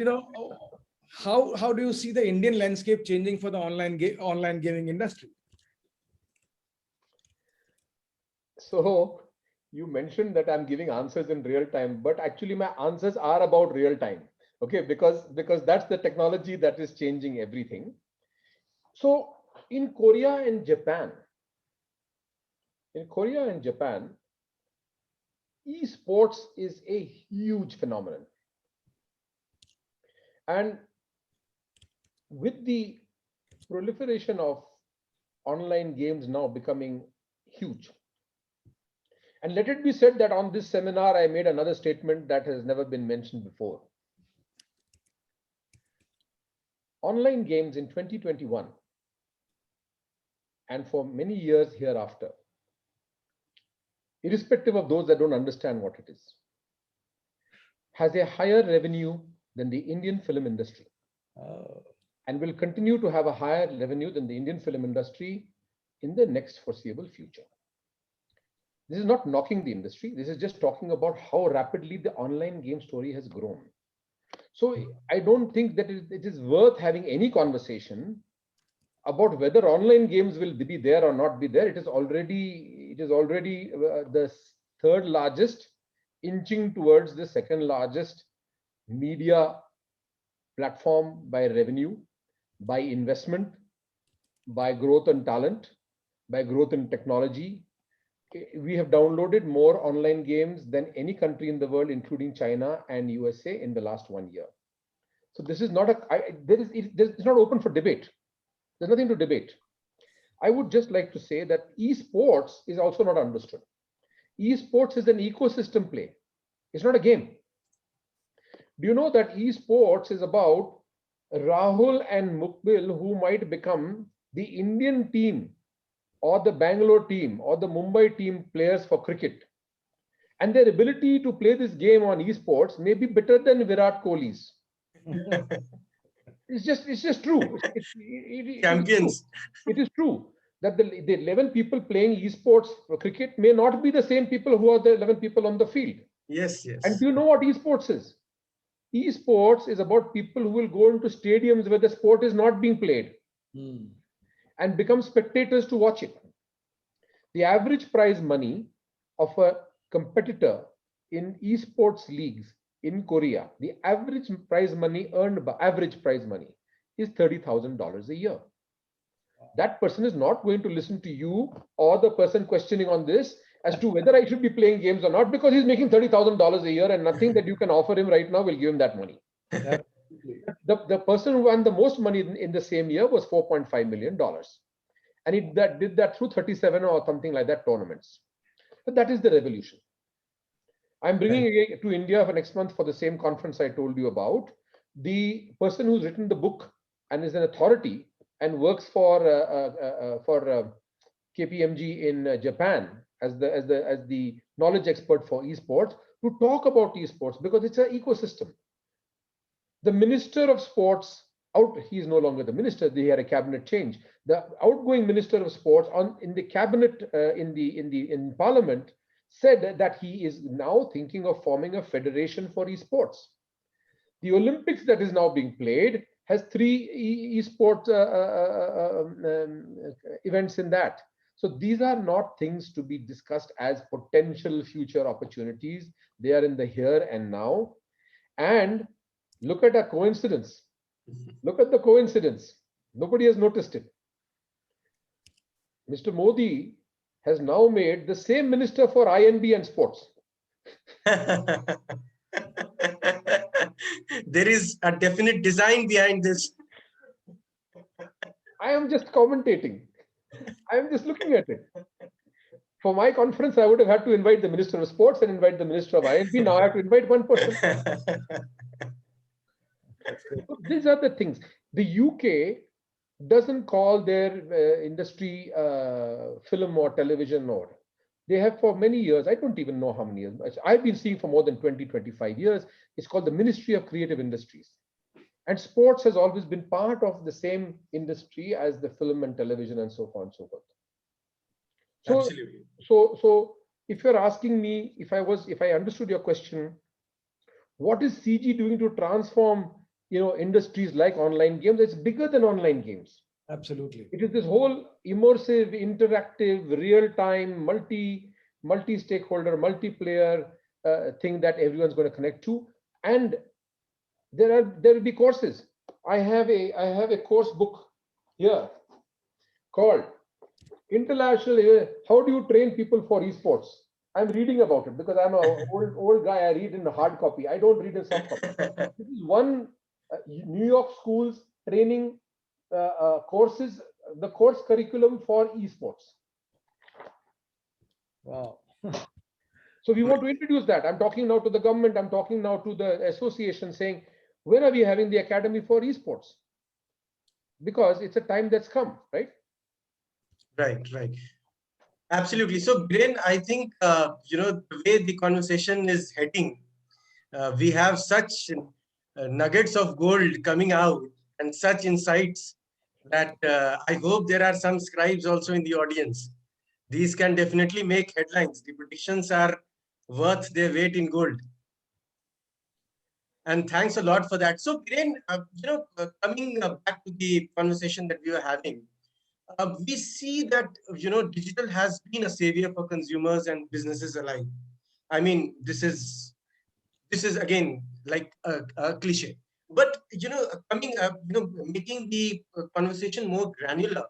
how do you see the Indian landscape changing for the online gaming industry? So you mentioned that I'm giving answers in real time, but actually my answers are about real time. Okay, because that's the technology that is changing everything. So in Korea and Japan, esports is a huge phenomenon. And with the proliferation of online games now becoming huge. And let it be said that on this seminar, I made another statement that has never been mentioned before. Online games in 2021 and for many years hereafter, irrespective of those that don't understand what it is, has a higher revenue than the Indian film industry. And will continue to have a higher revenue than the Indian film industry in the next foreseeable future. This is not knocking the industry. This is just talking about how rapidly the online game story has grown. So I don't think that it is worth having any conversation about whether online games will be there or not be there. It is already the third largest, inching towards the second largest media platform by revenue, by investment, by growth and talent, by growth in technology. We have downloaded more online games than any country in the world, including China and USA, in the last 1 year. So this is not it's not open for debate. There's nothing to debate. I would just like to say that esports is also not understood. Esports is an ecosystem play. It's not a game. Do you know that esports is about Rahul and Muqbil, who might become the Indian team or the Bangalore team or the Mumbai team players for cricket? And their ability to play this game on esports may be better than Virat Kohli's. It's just true. Champions. It is true that the 11 people playing esports for cricket may not be the same people who are the 11 people on the field. Yes. And do you know what esports is? Esports is about people who will go into stadiums where the sport is not being played and become spectators to watch it. The average prize money of a competitor in esports leagues in Korea, the average prize money earned by is $30,000 a year. That person is not going to listen to you or the person questioning on this as to whether I should be playing games or not, because he's making $30,000 a year and nothing that you can offer him right now will give him that money. The person who won the most money in the same year was $4.5 million. And he did that through 37 or something like that tournaments. But that is the revolution. I'm bringing it to India for next month for the same conference I told you about. The person who's written the book and is an authority and works for KPMG in Japan as the knowledge expert for esports, to talk about esports, because it's an ecosystem. The Minister of Sports out. He is no longer the minister. They had a cabinet change. The outgoing minister of sports in the cabinet in parliament said that he is now thinking of forming a federation for esports. The Olympics that is now being played has 3 esports events in that. So these are not things to be discussed as potential future opportunities. They are in the here and now. And look at a coincidence. Look at the coincidence. Nobody has noticed it. Mr. Modi has now made the same minister for INB and sports. There is a definite design behind this. I am just commentating. I am just looking at it. For my conference, I would have had to invite the Minister of Sports and invite the Minister of INB. Now I have to invite one person. So these are the things. The UK doesn't call their industry film or television, or they have for many years. I don't even know how many years. I've been seeing for more than 20, 25 years. It's called the Ministry of Creative Industries. And sports has always been part of the same industry as the film and television and so on and so forth. So, Absolutely. so if you're asking me, if I understood your question, what is CG doing to transform, industries like online games? It's bigger than online games. Absolutely. It is this whole immersive, interactive, real-time, multi-stakeholder, multiplayer thing that everyone's going to connect to. And there will be courses. I have a course book here called International. How do you train people for esports? I'm reading about it because I'm an old guy. I read in hard copy. I don't read in soft copy. This is one New York schools training courses, the course curriculum for esports. Wow. So we want to introduce that. I'm talking now to the government. I'm talking now to the association saying, when are we having the academy for esports? Because it's a time that's come, right? Right. Absolutely. So, Biren, I think, the way the conversation is heading, we have such nuggets of gold coming out and such insights that I hope there are some scribes also in the audience. These can definitely make headlines. The predictions are worth their weight in gold. And thanks a lot for that. So, Biren, coming back to the conversation that we were having, we see that digital has been a savior for consumers and businesses alike. I mean, this is again like a cliche, but coming making the conversation more granular.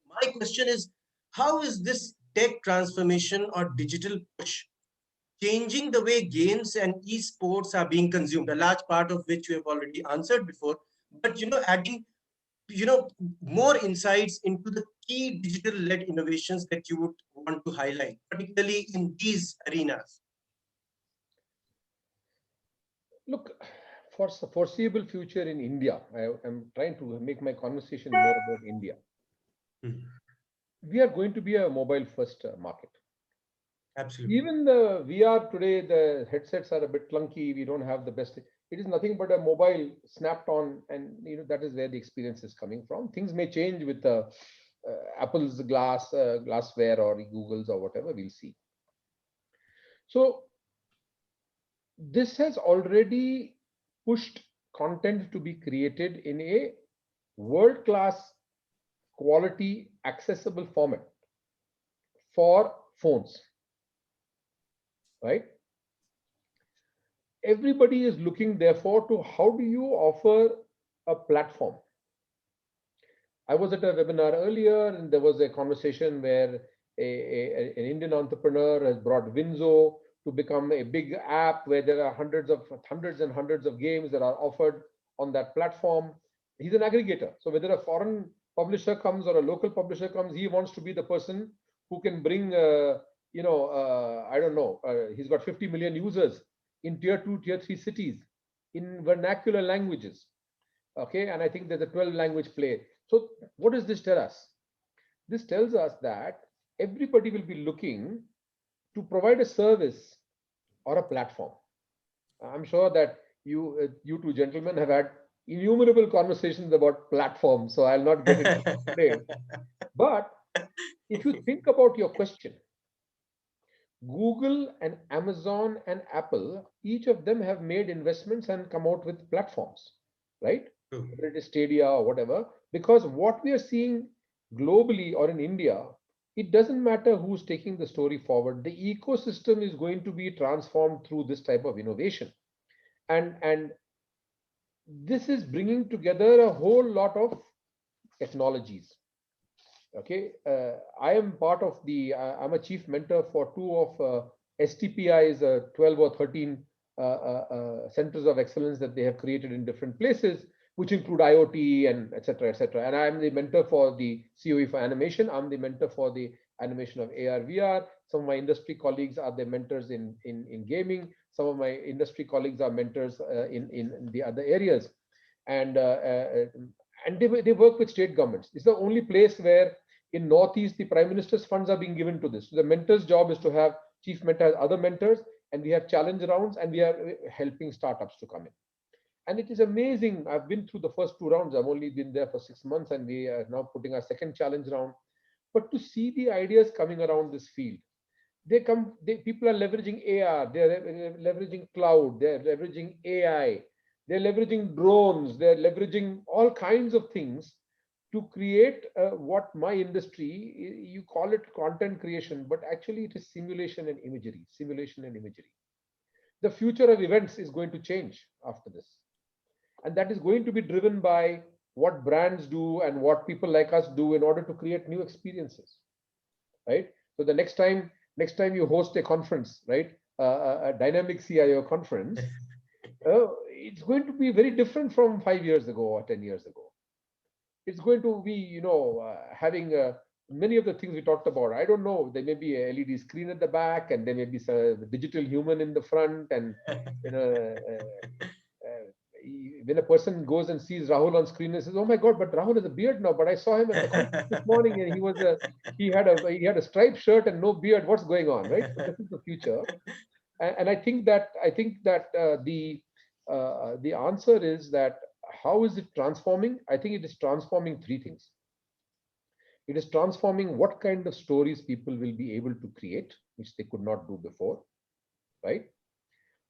My question is, how is this tech transformation or digital push changing the way games and esports are being consumed? A large part of which you have already answered before, but adding more insights into the key digital led innovations that you would want to highlight, particularly in these arenas. Look, for the foreseeable future in India, I am trying to make my conversation more about India. We are going to be a mobile first market. Absolutely. Even the VR today, the headsets are a bit clunky. We don't have the best. It is nothing but a mobile snapped on, and that is where the experience is coming from. Things may change with the Apple's glassware or Google's or whatever. We'll see. So this has already pushed content to be created in a world-class quality accessible format for phones, right? Everybody is looking therefore to how do you offer a platform. I was at a webinar earlier and there was a conversation where an Indian entrepreneur has brought Winzo to become a big app where there are hundreds and hundreds of games that are offered on that platform. He's an aggregator. So whether a foreign publisher comes or a local publisher comes, he wants to be the person who can bring, I don't know, he's got 50 million users in tier 2, tier 3 cities in vernacular languages. Okay, and I think there's a 12 language play. So what does this tell us? This tells us that everybody will be looking to provide a service or a platform. I'm sure that you two gentlemen have had innumerable conversations about platforms, so I'll not get into it today. But if you think about your question, Google and Amazon and Apple, each of them have made investments and come out with platforms, right? True. Whether it is Stadia or whatever, because what we are seeing globally or in India, it doesn't matter who's taking the story forward. The ecosystem is going to be transformed through this type of innovation. And this is bringing together a whole lot of technologies. Okay, I am part of the, I'm a chief mentor for two of STPI's 12 or 13 centers of excellence that they have created in different places, which include IoT and etc. etc. And I'm the mentor for the COE for animation. I'm the mentor for the animation of AR, VR. Some of my industry colleagues are the mentors in gaming. Some of my industry colleagues are mentors in the other areas. And they work with state governments. It's the only place where in Northeast, the Prime Minister's funds are being given to this. So the mentor's job is to have chief mentor has other mentors, and we have challenge rounds, and we are helping startups to come in. And it is amazing. I've been through the first two rounds. I've only been there for 6 months, and we are now putting our second challenge round. But to see the ideas coming around this field, people are leveraging AR, they're leveraging cloud, they're leveraging AI, they're leveraging drones, they're leveraging all kinds of things to create what my industry, you call it content creation, but actually it is simulation and imagery, The future of events is going to change after this. And that is going to be driven by what brands do and what people like us do in order to create new experiences, right? So the next time you host a conference, right, a dynamic CIO conference, it's going to be very different from 5 years ago or 10 years ago. It's going to be, having many of the things we talked about. I don't know. There may be a LED screen at the back, and there may be a digital human in the front, and when a person goes and sees Rahul on screen and says, "Oh my God, but Rahul has a beard now." But I saw him at the conference this morning, and he had a striped shirt and no beard. What's going on, right? So this is the future, and I think that the answer is that how is it transforming? I think it is transforming three things. It is transforming what kind of stories people will be able to create, which they could not do before, right?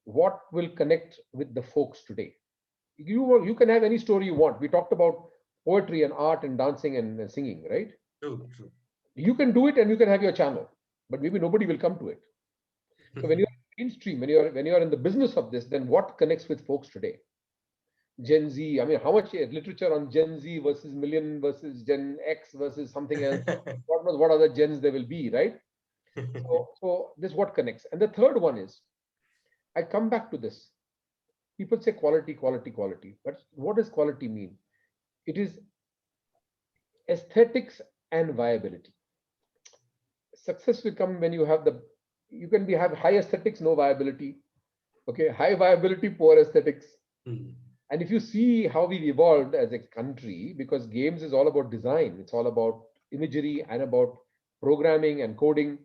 What will connect with the folks today? You can have any story you want. We talked about poetry and art and dancing and singing, right? True. You can do it and you can have your channel, but maybe nobody will come to it. So when you're mainstream, when you're in the business of this, then what connects with folks today? Gen Z, I mean, how much literature on Gen Z versus Millennial versus Gen X versus something else? God knows what other gens there will be, right? So this is what connects. And the third one is, I come back to this. People say quality, quality, quality. But what does quality mean? It is aesthetics and viability. Success will come when you have have high aesthetics, no viability. Okay, high viability, poor aesthetics. And if you see how we've evolved as a country, because games is all about design, it's all about imagery and about programming and coding,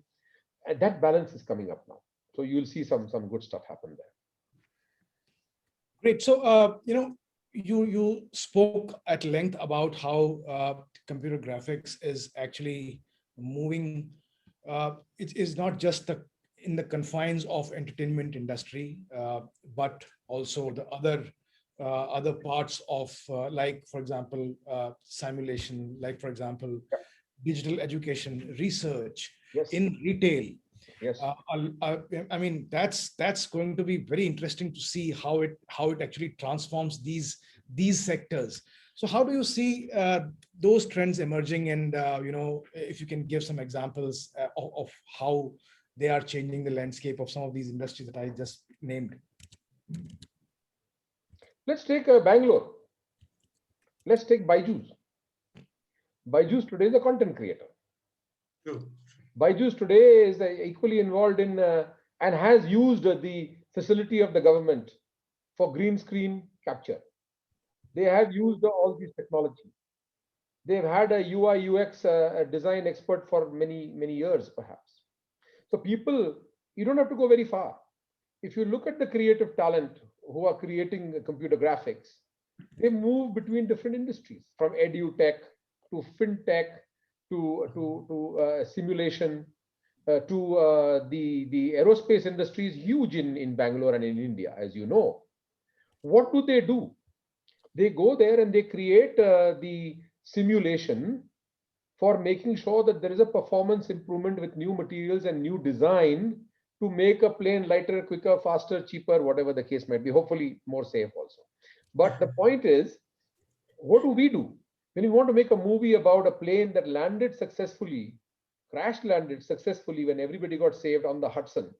and that balance is coming up now. So you'll see some good stuff happen there. Great. So, you spoke at length about how computer graphics is actually moving. It is not just in the confines of entertainment industry, but also the other parts of, like, for example, simulation, like, for example, digital education, research, yes, in retail. Yes. I mean, that's going to be very interesting to see how it actually transforms these sectors. So how do you see those trends emerging? And if you can give some examples of how they are changing the landscape of some of these industries that I just named. Let's take Bangalore. Let's take Byju's. Byju's today is a content creator. True. Byju's today is equally involved in and has used the facility of the government for green screen capture. They have used all these technologies. They've had a UI UX design expert for many years, perhaps. So people, you don't have to go very far. If you look at the creative talent who are creating computer graphics, They move between different industries, from edutech to fintech to simulation to the aerospace industry is huge in Bangalore and in India, as you know. What do? They go there and they create the simulation for making sure that there is a performance improvement with new materials and new design to make a plane lighter, quicker, faster, cheaper, whatever the case might be, hopefully more safe also. But the point is, what do? When you want to make a movie about a plane that landed successfully, crash landed successfully when everybody got saved on the Hudson,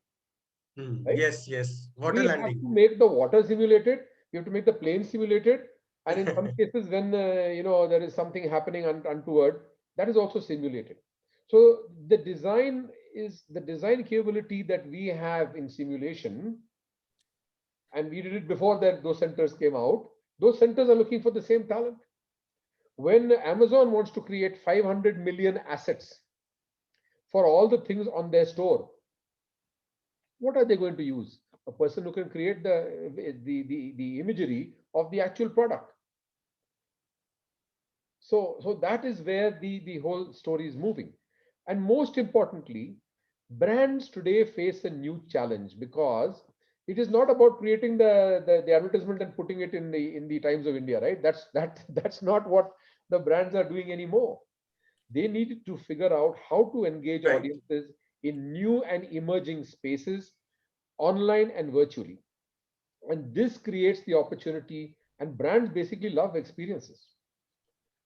right? Yes, yes. Water We have landing. to make the water simulated. We have to make the plane simulated, and in some cases, when there is something happening untoward, that is also simulated. So the design capability that we have in simulation, and we did it before that those centers came out. Those centers are looking for the same talent. When Amazon wants to create 500 million assets for all the things on their store, what are they going to use? A person who can create the imagery of the actual product. So that is where the whole story is moving. And most importantly, brands today face a new challenge, because it is not about creating the advertisement and putting it in the Times of India, right? That's not what the brands are doing anymore. They needed to figure out how to engage Right. audiences in new and emerging spaces, online and virtually. And this creates the opportunity, and brands basically love experiences.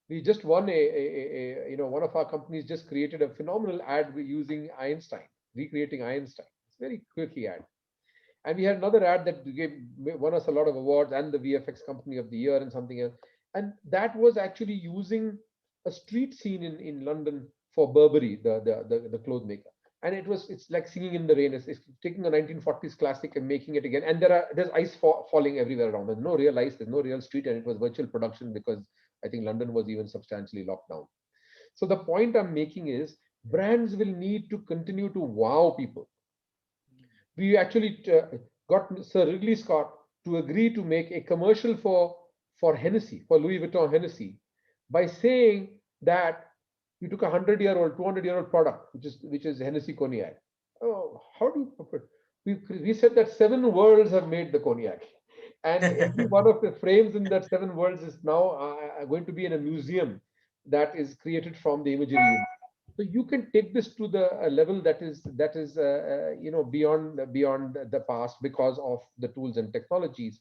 We just won one of our companies just created a phenomenal ad using Einstein, recreating Einstein. It's a very quirky ad. And we had another ad that won us a lot of awards, and the VFX company of the year and something else. And that was actually using a street scene in London for Burberry, the clothes maker. And it's like singing in the rain. It's taking a 1940s classic and making it again. And there's ice falling everywhere around. There's no real ice, there's no real street, and it was virtual production because I think London was even substantially locked down. So the point I'm making is, brands will need to continue to wow people. We actually got Sir Ridley Scott to agree to make a commercial for Hennessy, for Louis Vuitton Hennessy, by saying that you took a 100-year-old, 200-year-old product, which is Hennessy cognac. Oh, how do you put it? We said that 7 worlds have made the cognac, and every one of the frames in that 7 worlds is now going to be in a museum that is created from the imagery. So you can take this to the level that is beyond the past because of the tools and technologies.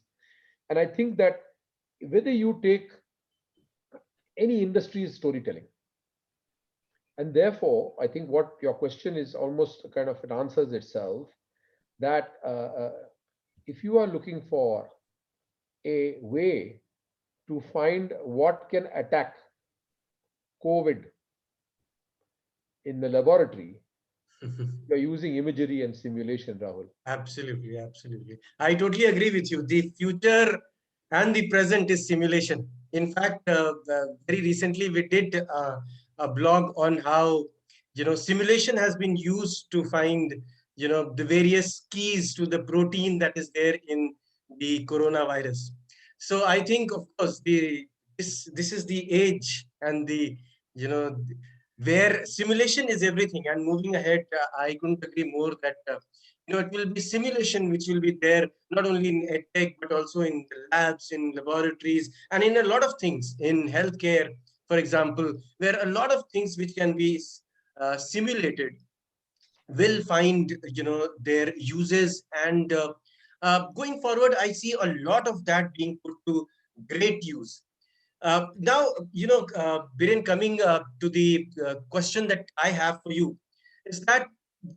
And I think that whether you take any industry's storytelling, and therefore I think what your question is almost kind of, it answers itself, that if you are looking for a way to find what can attack COVID in the laboratory, you're using imagery and simulation, Rahul. Absolutely, absolutely. I totally agree with you. The future and the present is simulation. In fact, very recently we did a blog on how, simulation has been used to find, the various keys to the protein that is there in the coronavirus. So I think, of course, this is the age and the, you know, where simulation is everything. And moving ahead, I couldn't agree more that it will be simulation which will be there not only in edtech but also in the labs, in laboratories, and in a lot of things in healthcare, for example, where a lot of things which can be simulated will find their uses. And going forward, I see a lot of that being put to great use. Now, Biren, coming to the question that I have for you is that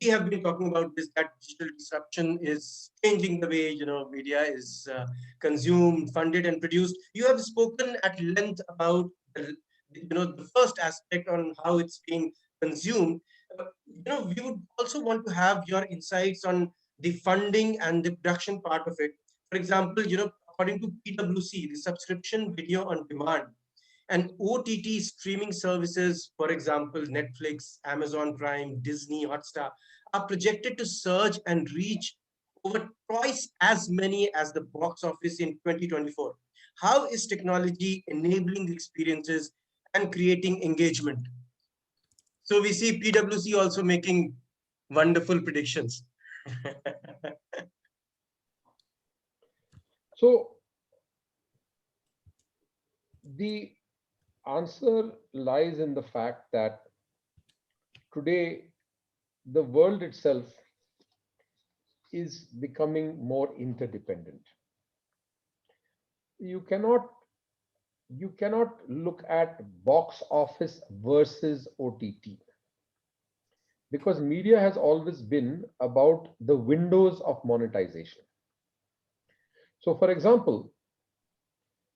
we have been talking about this, that digital disruption is changing the way, media is consumed, funded, and produced. You have spoken at length about the first aspect on how it's being consumed. We would also want to have your insights on the funding and the production part of it. For example, according to PwC, the subscription video on demand and OTT streaming services, for example, Netflix, Amazon Prime, Disney, Hotstar, are projected to surge and reach over twice as many as the box office in 2024. how is technology enabling the experiences and creating engagement? So we see PwC also making wonderful predictions. So the answer lies in the fact that today the world itself is becoming more interdependent. You cannot you cannot look at box office versus OTT, because media has always been about the windows of monetization. So, for example,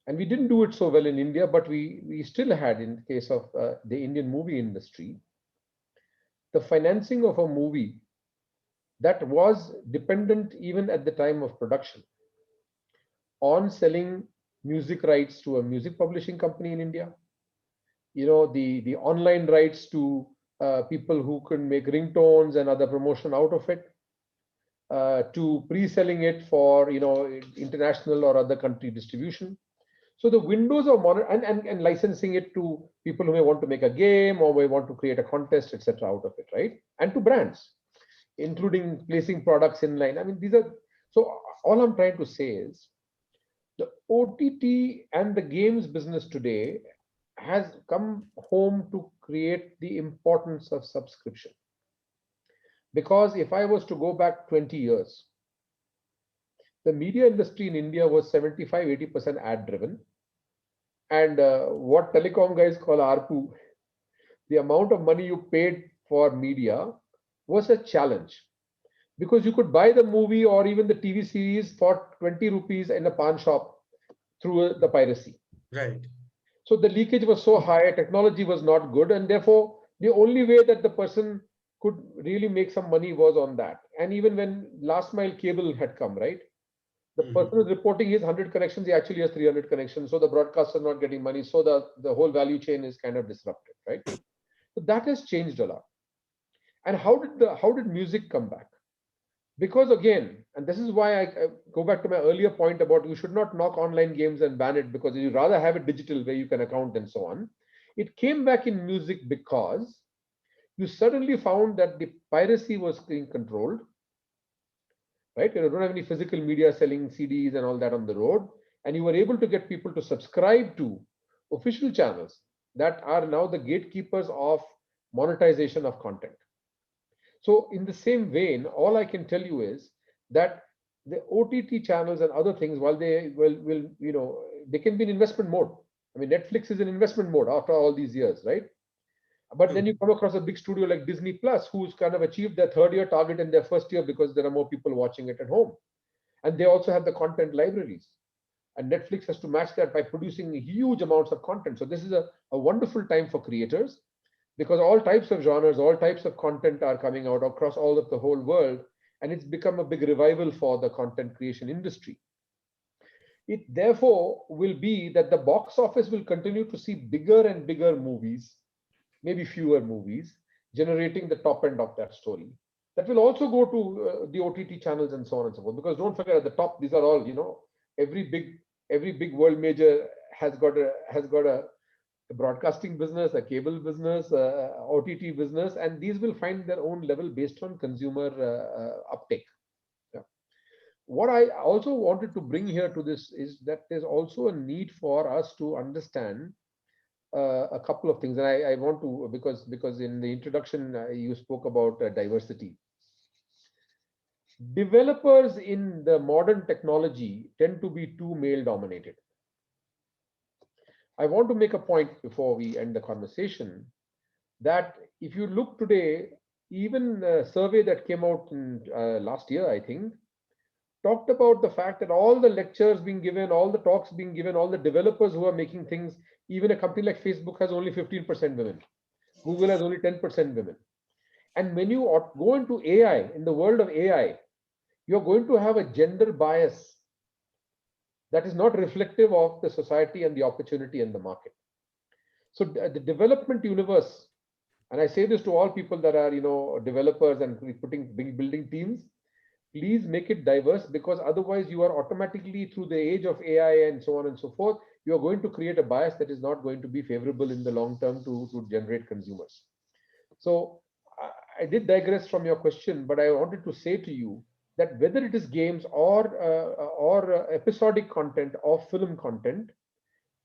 and we didn't do it so well in India, but we still had, in the case of the Indian movie industry, the financing of a movie that was dependent even at the time of production on selling music rights to a music publishing company in India, the online rights to people who can make ringtones and other promotion out of it, to pre-selling it for international or other country distribution. So the windows of and licensing it to people who may want to make a game or may want to create a contest, etc., out of it, right? And to brands, including placing products in line. I mean, these are so. All I'm trying to say is the OTT and the games business today has come home to create the importance of subscription. Because if I was to go back 20 years, the media industry in India was 75-80% ad driven. And what telecom guys call ARPU, the amount of money you paid for media was a challenge, because you could buy the movie or even the TV series for 20 rupees in a pawn shop through the piracy. Right. So the leakage was so high, technology was not good, and therefore the only way that the person could really make some money was on that. And even when last mile cable had come, right? The person who's reporting his 100 connections, he actually has 300 connections. So the broadcaster is not getting money. So the whole value chain is kind of disrupted, right? So that has changed a lot. And how did music come back? Because again, and this is why I go back to my earlier point about you should not knock online games and ban it, because you'd rather have it digital where you can account and so on. It came back in music because you suddenly found that the piracy was being controlled, right? You don't have any physical media selling CDs and all that on the road, and you were able to get people to subscribe to official channels that are now the gatekeepers of monetization of content. So in the same vein, all I can tell you is that the OTT channels and other things, while they will they can be in investment mode. I mean, Netflix is in investment mode after all these years, right? But then you come across a big studio like Disney Plus, who's kind of achieved their third year target in their first year because there are more people watching it at home. And they also have the content libraries. And Netflix has to match that by producing huge amounts of content. So this is a wonderful time for creators, because all types of genres, all types of content are coming out across all of the whole world. And it's become a big revival for the content creation industry. It therefore will be that the box office will continue to see bigger and bigger movies, maybe fewer movies, generating the top end of that story. That will also go to the OTT channels and so on and so forth. Because don't forget, at the top, these are all, every big world major has got a broadcasting business, a cable business, OTT business, and these will find their own level based on consumer uptake. Yeah. What I also wanted to bring here to this is that there's also a need for us to understand a couple of things, and I want to, because in the introduction you spoke about diversity. Developers in the modern technology tend to be too male dominated. I want to make a point before we end the conversation that if you look today, even a survey that came out in, last year, I think, talked about the fact that all the lectures being given, all the talks being given, all the developers who are making things, even a company like Facebook has only 15% women. Google has only 10% women. And when you go into AI, in the world of AI, you're going to have a gender bias that is not reflective of the society and the opportunity and the market. So the development universe, and I say this to all people that are, developers and building teams, Please make it diverse, because otherwise you are automatically, through the age of AI and so on and so forth, you are going to create a bias that is not going to be favorable in the long term to generate consumers. So I did digress from your question, but I wanted to say to you that whether it is games or episodic content or film content,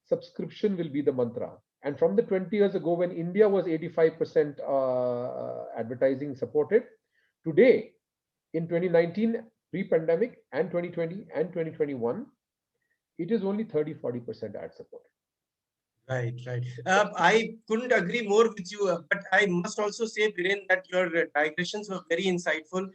subscription will be the mantra. And from the 20 years ago, when India was 85% advertising supported, today in 2019, pre-pandemic, and 2020 and 2021, it is only 30-40% ad supported. Right, right. I couldn't agree more with you, but I must also say, Biren, that your digressions were very insightful.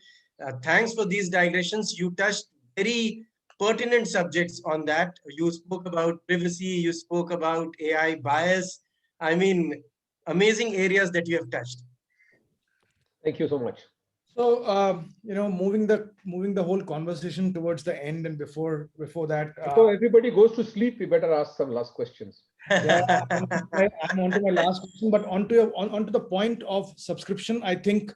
Thanks for these digressions. You touched very pertinent subjects on that. You spoke about privacy, you spoke about AI bias. I mean, amazing areas that you have touched. Thank you so much. So, moving the whole conversation towards the end, and before that, Before everybody goes to sleep, we better ask some last questions. yeah, I'm on to my last question, but onto the point of subscription. I think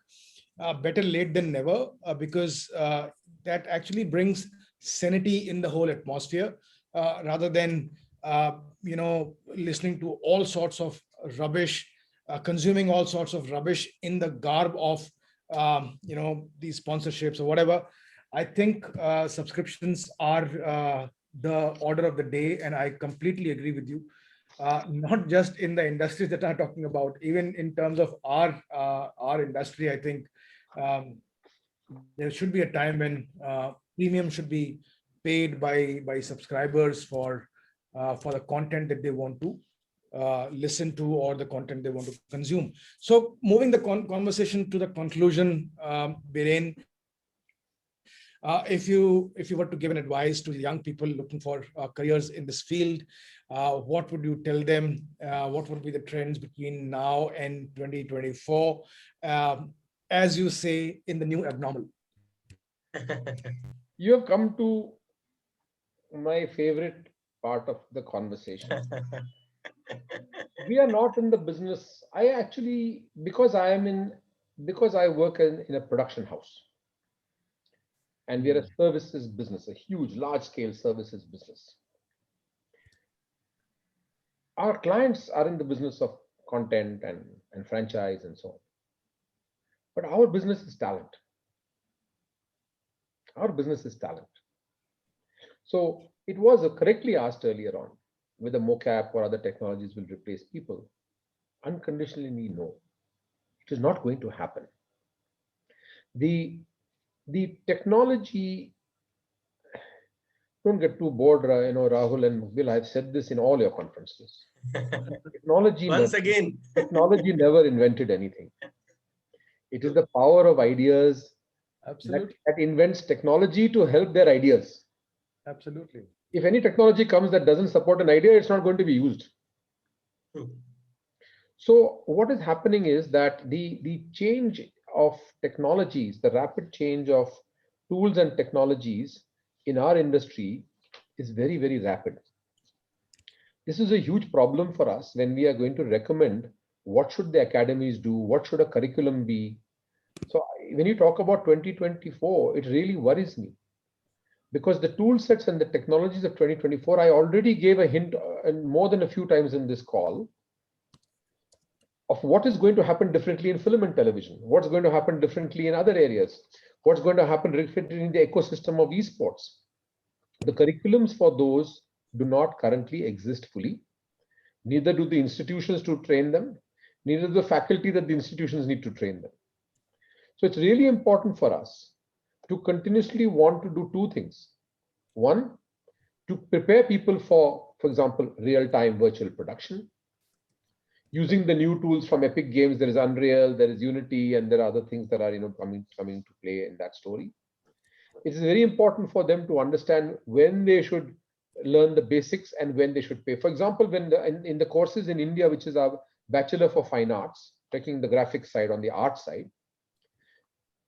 better late than never, because that actually brings sanity in the whole atmosphere, rather than listening to all sorts of rubbish, consuming all sorts of rubbish in the garb of these sponsorships or whatever. I think subscriptions are the order of the day, and I completely agree with you. Not just in the industries that I'm talking about, even in terms of our industry, I think there should be a time when premium should be paid by subscribers for the content that they want to listen to, or the content they want to consume. So, moving the conversation to the conclusion, Biren, if you were to give an advice to young people looking for careers in this field, what would you tell them? What would be the trends between now and 2024? As you say, in the new abnormal. You have come to my favorite part of the conversation. We are not in the business. I actually, because I work in a production house, and we are a services business, a huge, large scale services business. Our clients are in the business of content and franchise and so on. But our business is talent. Our business is talent. So it was correctly asked earlier on whether mocap or other technologies will replace people. Unconditionally, no. It is not going to happen. The technology, don't get too bored, Rahul and Muqbil, I've said this in all your conferences. Technology never invented anything. It is the power of ideas that invents technology to help their ideas. Absolutely. If any technology comes that doesn't support an idea, it's not going to be used. So what is happening is that the change of technologies, the rapid change of tools and technologies in our industry is very, very rapid. This is a huge problem for us when we are going to recommend what should the academies do, what should a curriculum be. So when you talk about 2024, it really worries me, because the tool sets and the technologies of 2024, I already gave a hint and more than a few times in this call of what is going to happen differently in film and television, what's going to happen differently in other areas, what's going to happen differently in the ecosystem of esports. The curriculums for those do not currently exist fully. Neither do the institutions to train them, neither do the faculty that the institutions need to train them. So it's really important for us to continuously want to do two things. One, to prepare people for example, real-time virtual production. Using the new tools from Epic Games, there is Unreal, there is Unity, and there are other things that are coming to play in that story. It is very important for them to understand when they should learn the basics and when they should pay. For example, when in the courses in India, which is our Bachelor for Fine Arts, taking the graphics side on the art side,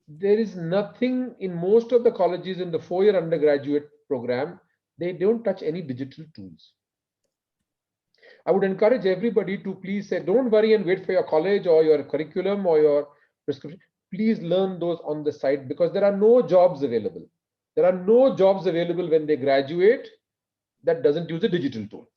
there is nothing in most of the colleges in the 4-year undergraduate program. They don't touch any digital tools. I would encourage everybody to please say, don't worry and wait for your college or your curriculum or your prescription. please learn those on the side, because there are no jobs available. There are no jobs available when they graduate that doesn't use a digital tool.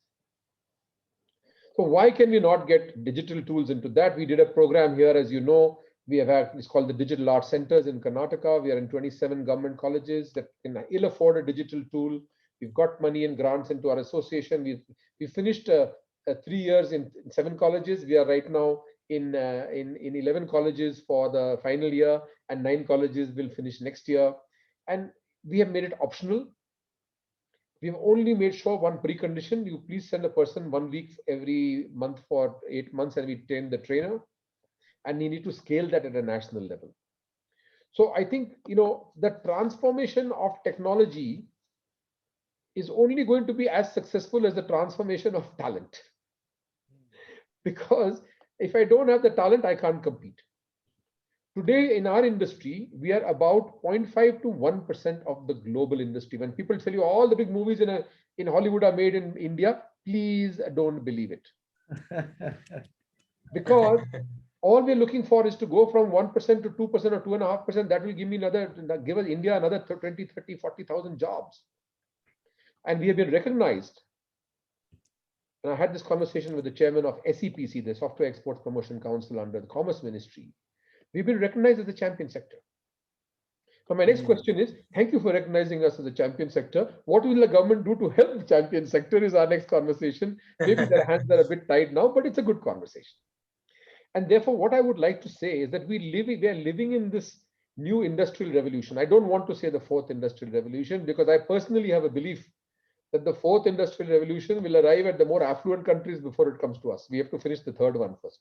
So why can we not get digital tools into that? We did a program here, as you know, we have had, it's called the Digital Art Centers in Karnataka. We are in 27 government colleges that can ill afford a digital tool. We've got money and grants into our association. We finished 3 years in 7 colleges. We are right now in 11 colleges for the final year, and 9 colleges will finish next year. And we have made it optional. We've only made sure one precondition: you please send a person 1 week every month for 8 months, and we train the trainer, and you need to scale that at a national level. So I think, the transformation of technology is only going to be as successful as the transformation of talent. Because if I don't have the talent, I can't compete. Today in our industry, we are about 0.5 to 1% of the global industry. When people tell you all the big movies in Hollywood are made in India, please don't believe it. Because all we're looking for is to go from 1% to 2% or 2.5%. That will give us India another 20, 30, 40,000 jobs. And we have been recognized. And I had this conversation with the chairman of SEPC, the Software Exports Promotion Council under the Commerce Ministry. We've been recognized as the champion sector. So my next question is, thank you for recognizing us as a champion sector. What will the government do to help the champion sector is our next conversation. Maybe their hands are a bit tied now, but it's a good conversation. And therefore, what I would like to say is that we are living in this new industrial revolution. I don't want to say the fourth industrial revolution, because I personally have a belief that the fourth industrial revolution will arrive at the more affluent countries before it comes to us. We have to finish the third one first.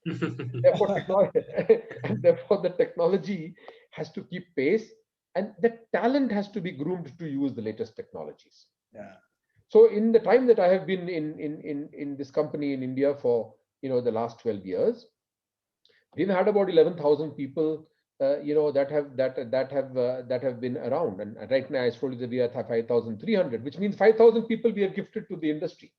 Therefore, the technology has to keep pace, and the talent has to be groomed to use the latest technologies. Yeah. So in the time that I have been in this company in India for the last 12 years, we've had about 11,000 people that have been around, and right now I told you that we are 5,300, which means 5,000 people we have gifted to the industry,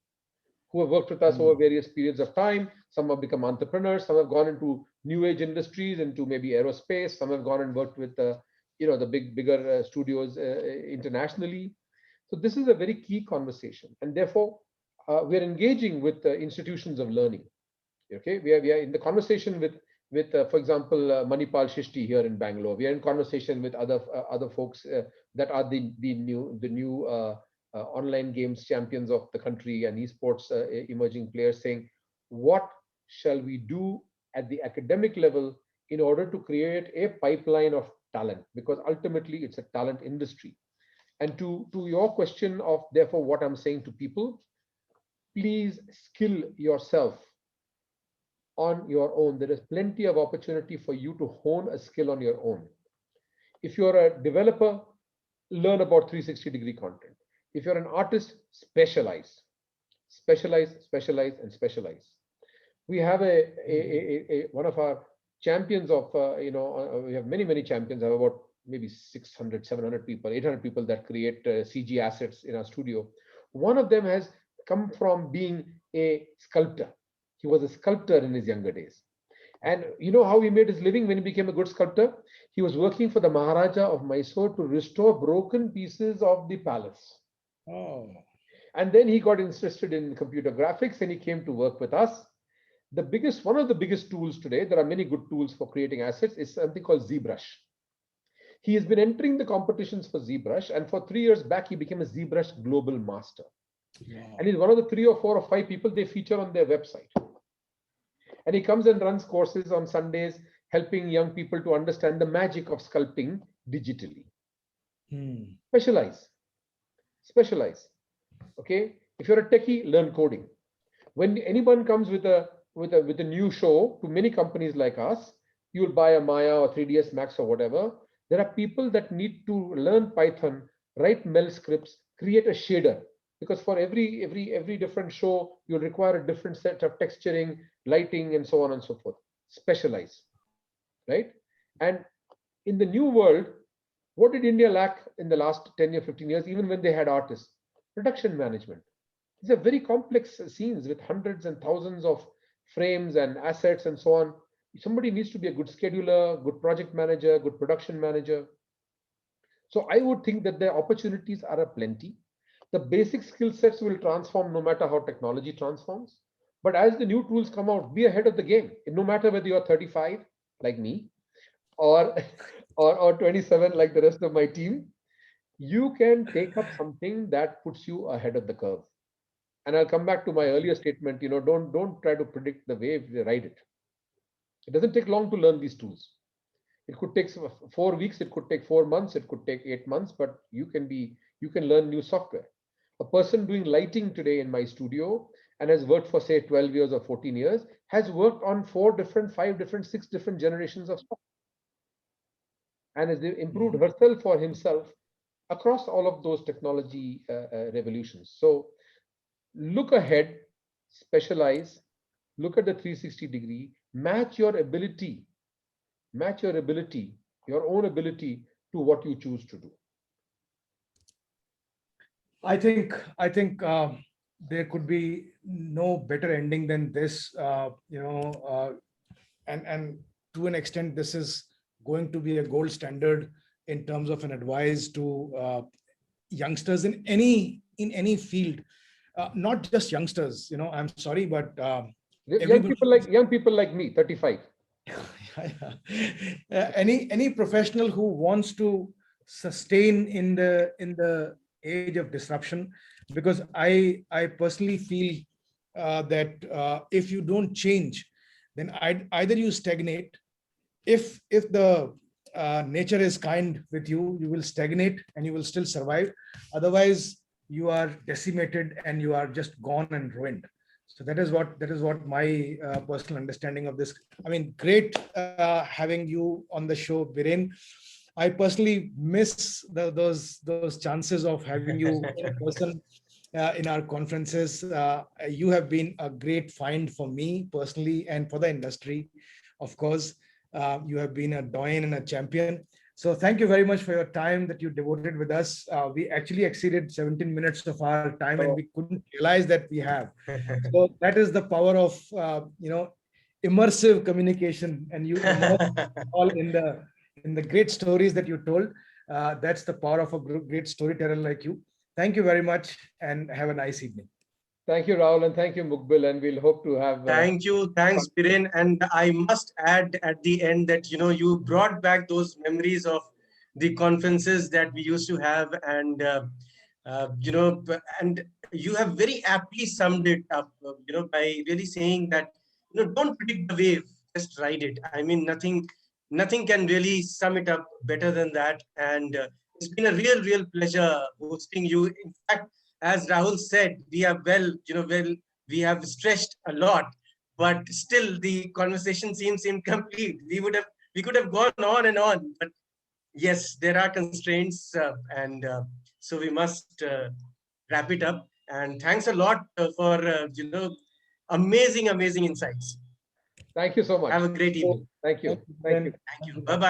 who have worked with us over various periods of time. Some have become entrepreneurs, some have gone into new age industries, into maybe aerospace, some have gone and worked with the bigger studios internationally. So this is a very key conversation, and therefore we are engaging with institutions of learning. Okay, we are in the conversation with for example, Manipal Shishti here in Bangalore. We are in conversation with other folks that are the new online games champions of the country and esports emerging players, saying, what shall we do at the academic level in order to create a pipeline of talent? Because ultimately it's a talent industry. And to your question of, therefore, what I'm saying to people, please skill yourself on your own. There is plenty of opportunity for you to hone a skill on your own. If you're a developer, learn about 360-degree content. If you're an artist, specialize. Specialize, specialize, and specialize. We have one of our champions of, we have many champions. I have about maybe 600, 700 people, 800 people that create CG assets in our studio. One of them has come from being a sculptor. He was a sculptor in his younger days. And you know how he made his living when he became a good sculptor? He was working for the Maharaja of Mysore to restore broken pieces of the palace. Oh. And then he got interested in computer graphics and he came to work with us. One of the biggest tools today, there are many good tools for creating assets, is something called ZBrush. He has been entering the competitions for ZBrush, and for 3 years back, he became a ZBrush global master. Wow. And he's one of the 3 or 4 or 5 people they feature on their website. And he comes and runs courses on Sundays, helping young people to understand the magic of sculpting digitally. Specialize. Specialize. Okay. If you're a techie, learn coding. When anyone comes with a new show to many companies like us, you'll buy a Maya or 3ds Max or whatever. There are people that need to learn Python, write Mel scripts, create a shader. Because for every different show, you'll require a different set of texturing, lighting, and so on and so forth. Specialize, right? And in the new world, what did India lack in the last 10 or 15 years, even when they had artists? Production management. These are very complex scenes with hundreds and thousands of frames and assets and so on. Somebody needs to be a good scheduler, good project manager, good production manager. So I would think that the opportunities are aplenty. The basic skill sets will transform no matter how technology transforms. But as the new tools come out, be ahead of the game. No matter whether you're 35, like me, or, or 27, like the rest of my team, you can take up something that puts you ahead of the curve. And I'll come back to my earlier statement, don't try to predict the wave, ride it. It doesn't take long to learn these tools. It could take 4 weeks, it could take 4 months, it could take 8 months, but you can learn new software. A person doing lighting today in my studio and has worked for say 12 years or 14 years has worked on 4 different, 5 different, 6 different generations of software and has improved herself or himself across all of those technology revolutions. So look ahead, specialize, look at the 360-degree, match your ability, your own ability to what you choose to do. I think there could be no better ending than this. And to an extent, this is going to be a gold standard in terms of an advice to youngsters in any field, not just youngsters. I'm sorry, but Young people like me, 35. Any professional who wants to sustain in the age of disruption, because I personally feel that if you don't change, then either you stagnate. If the nature is kind with you, you will stagnate and you will still survive. Otherwise, you are decimated and you are just gone and ruined. So that is what my personal understanding of this. I mean, great having you on the show, Biren. I personally miss those chances of having you in person in our conferences. You have been a great find for me personally and for the industry. Of course, you have been a doyen and a champion. So thank you very much for your time that you devoted with us. We actually exceeded 17 minutes of our time and we couldn't realize that we have. So that is the power of immersive communication, and you immerse all in the great stories that you told. That's the power of a great storyteller like you. Thank you very much and have a nice evening. Thank you, Rahul, and thank you, Muqbil, and we'll hope to have. Thank you. Thanks, Biren. And I must add at the end that, you brought back those memories of the conferences that we used to have. And, and you have very aptly summed it up, by really saying that, don't predict the wave, just ride it. I mean, nothing can really sum it up better than that. And it's been a real pleasure hosting you. In fact, as Rahul said, we are we have stretched a lot, but still the conversation seems incomplete. We could have gone on and on, but yes, there are constraints, and so we must wrap it up. And thanks a lot for amazing insights. Thank you so much. Have a great evening. Thank you. Thank you. Thank you. Bye bye.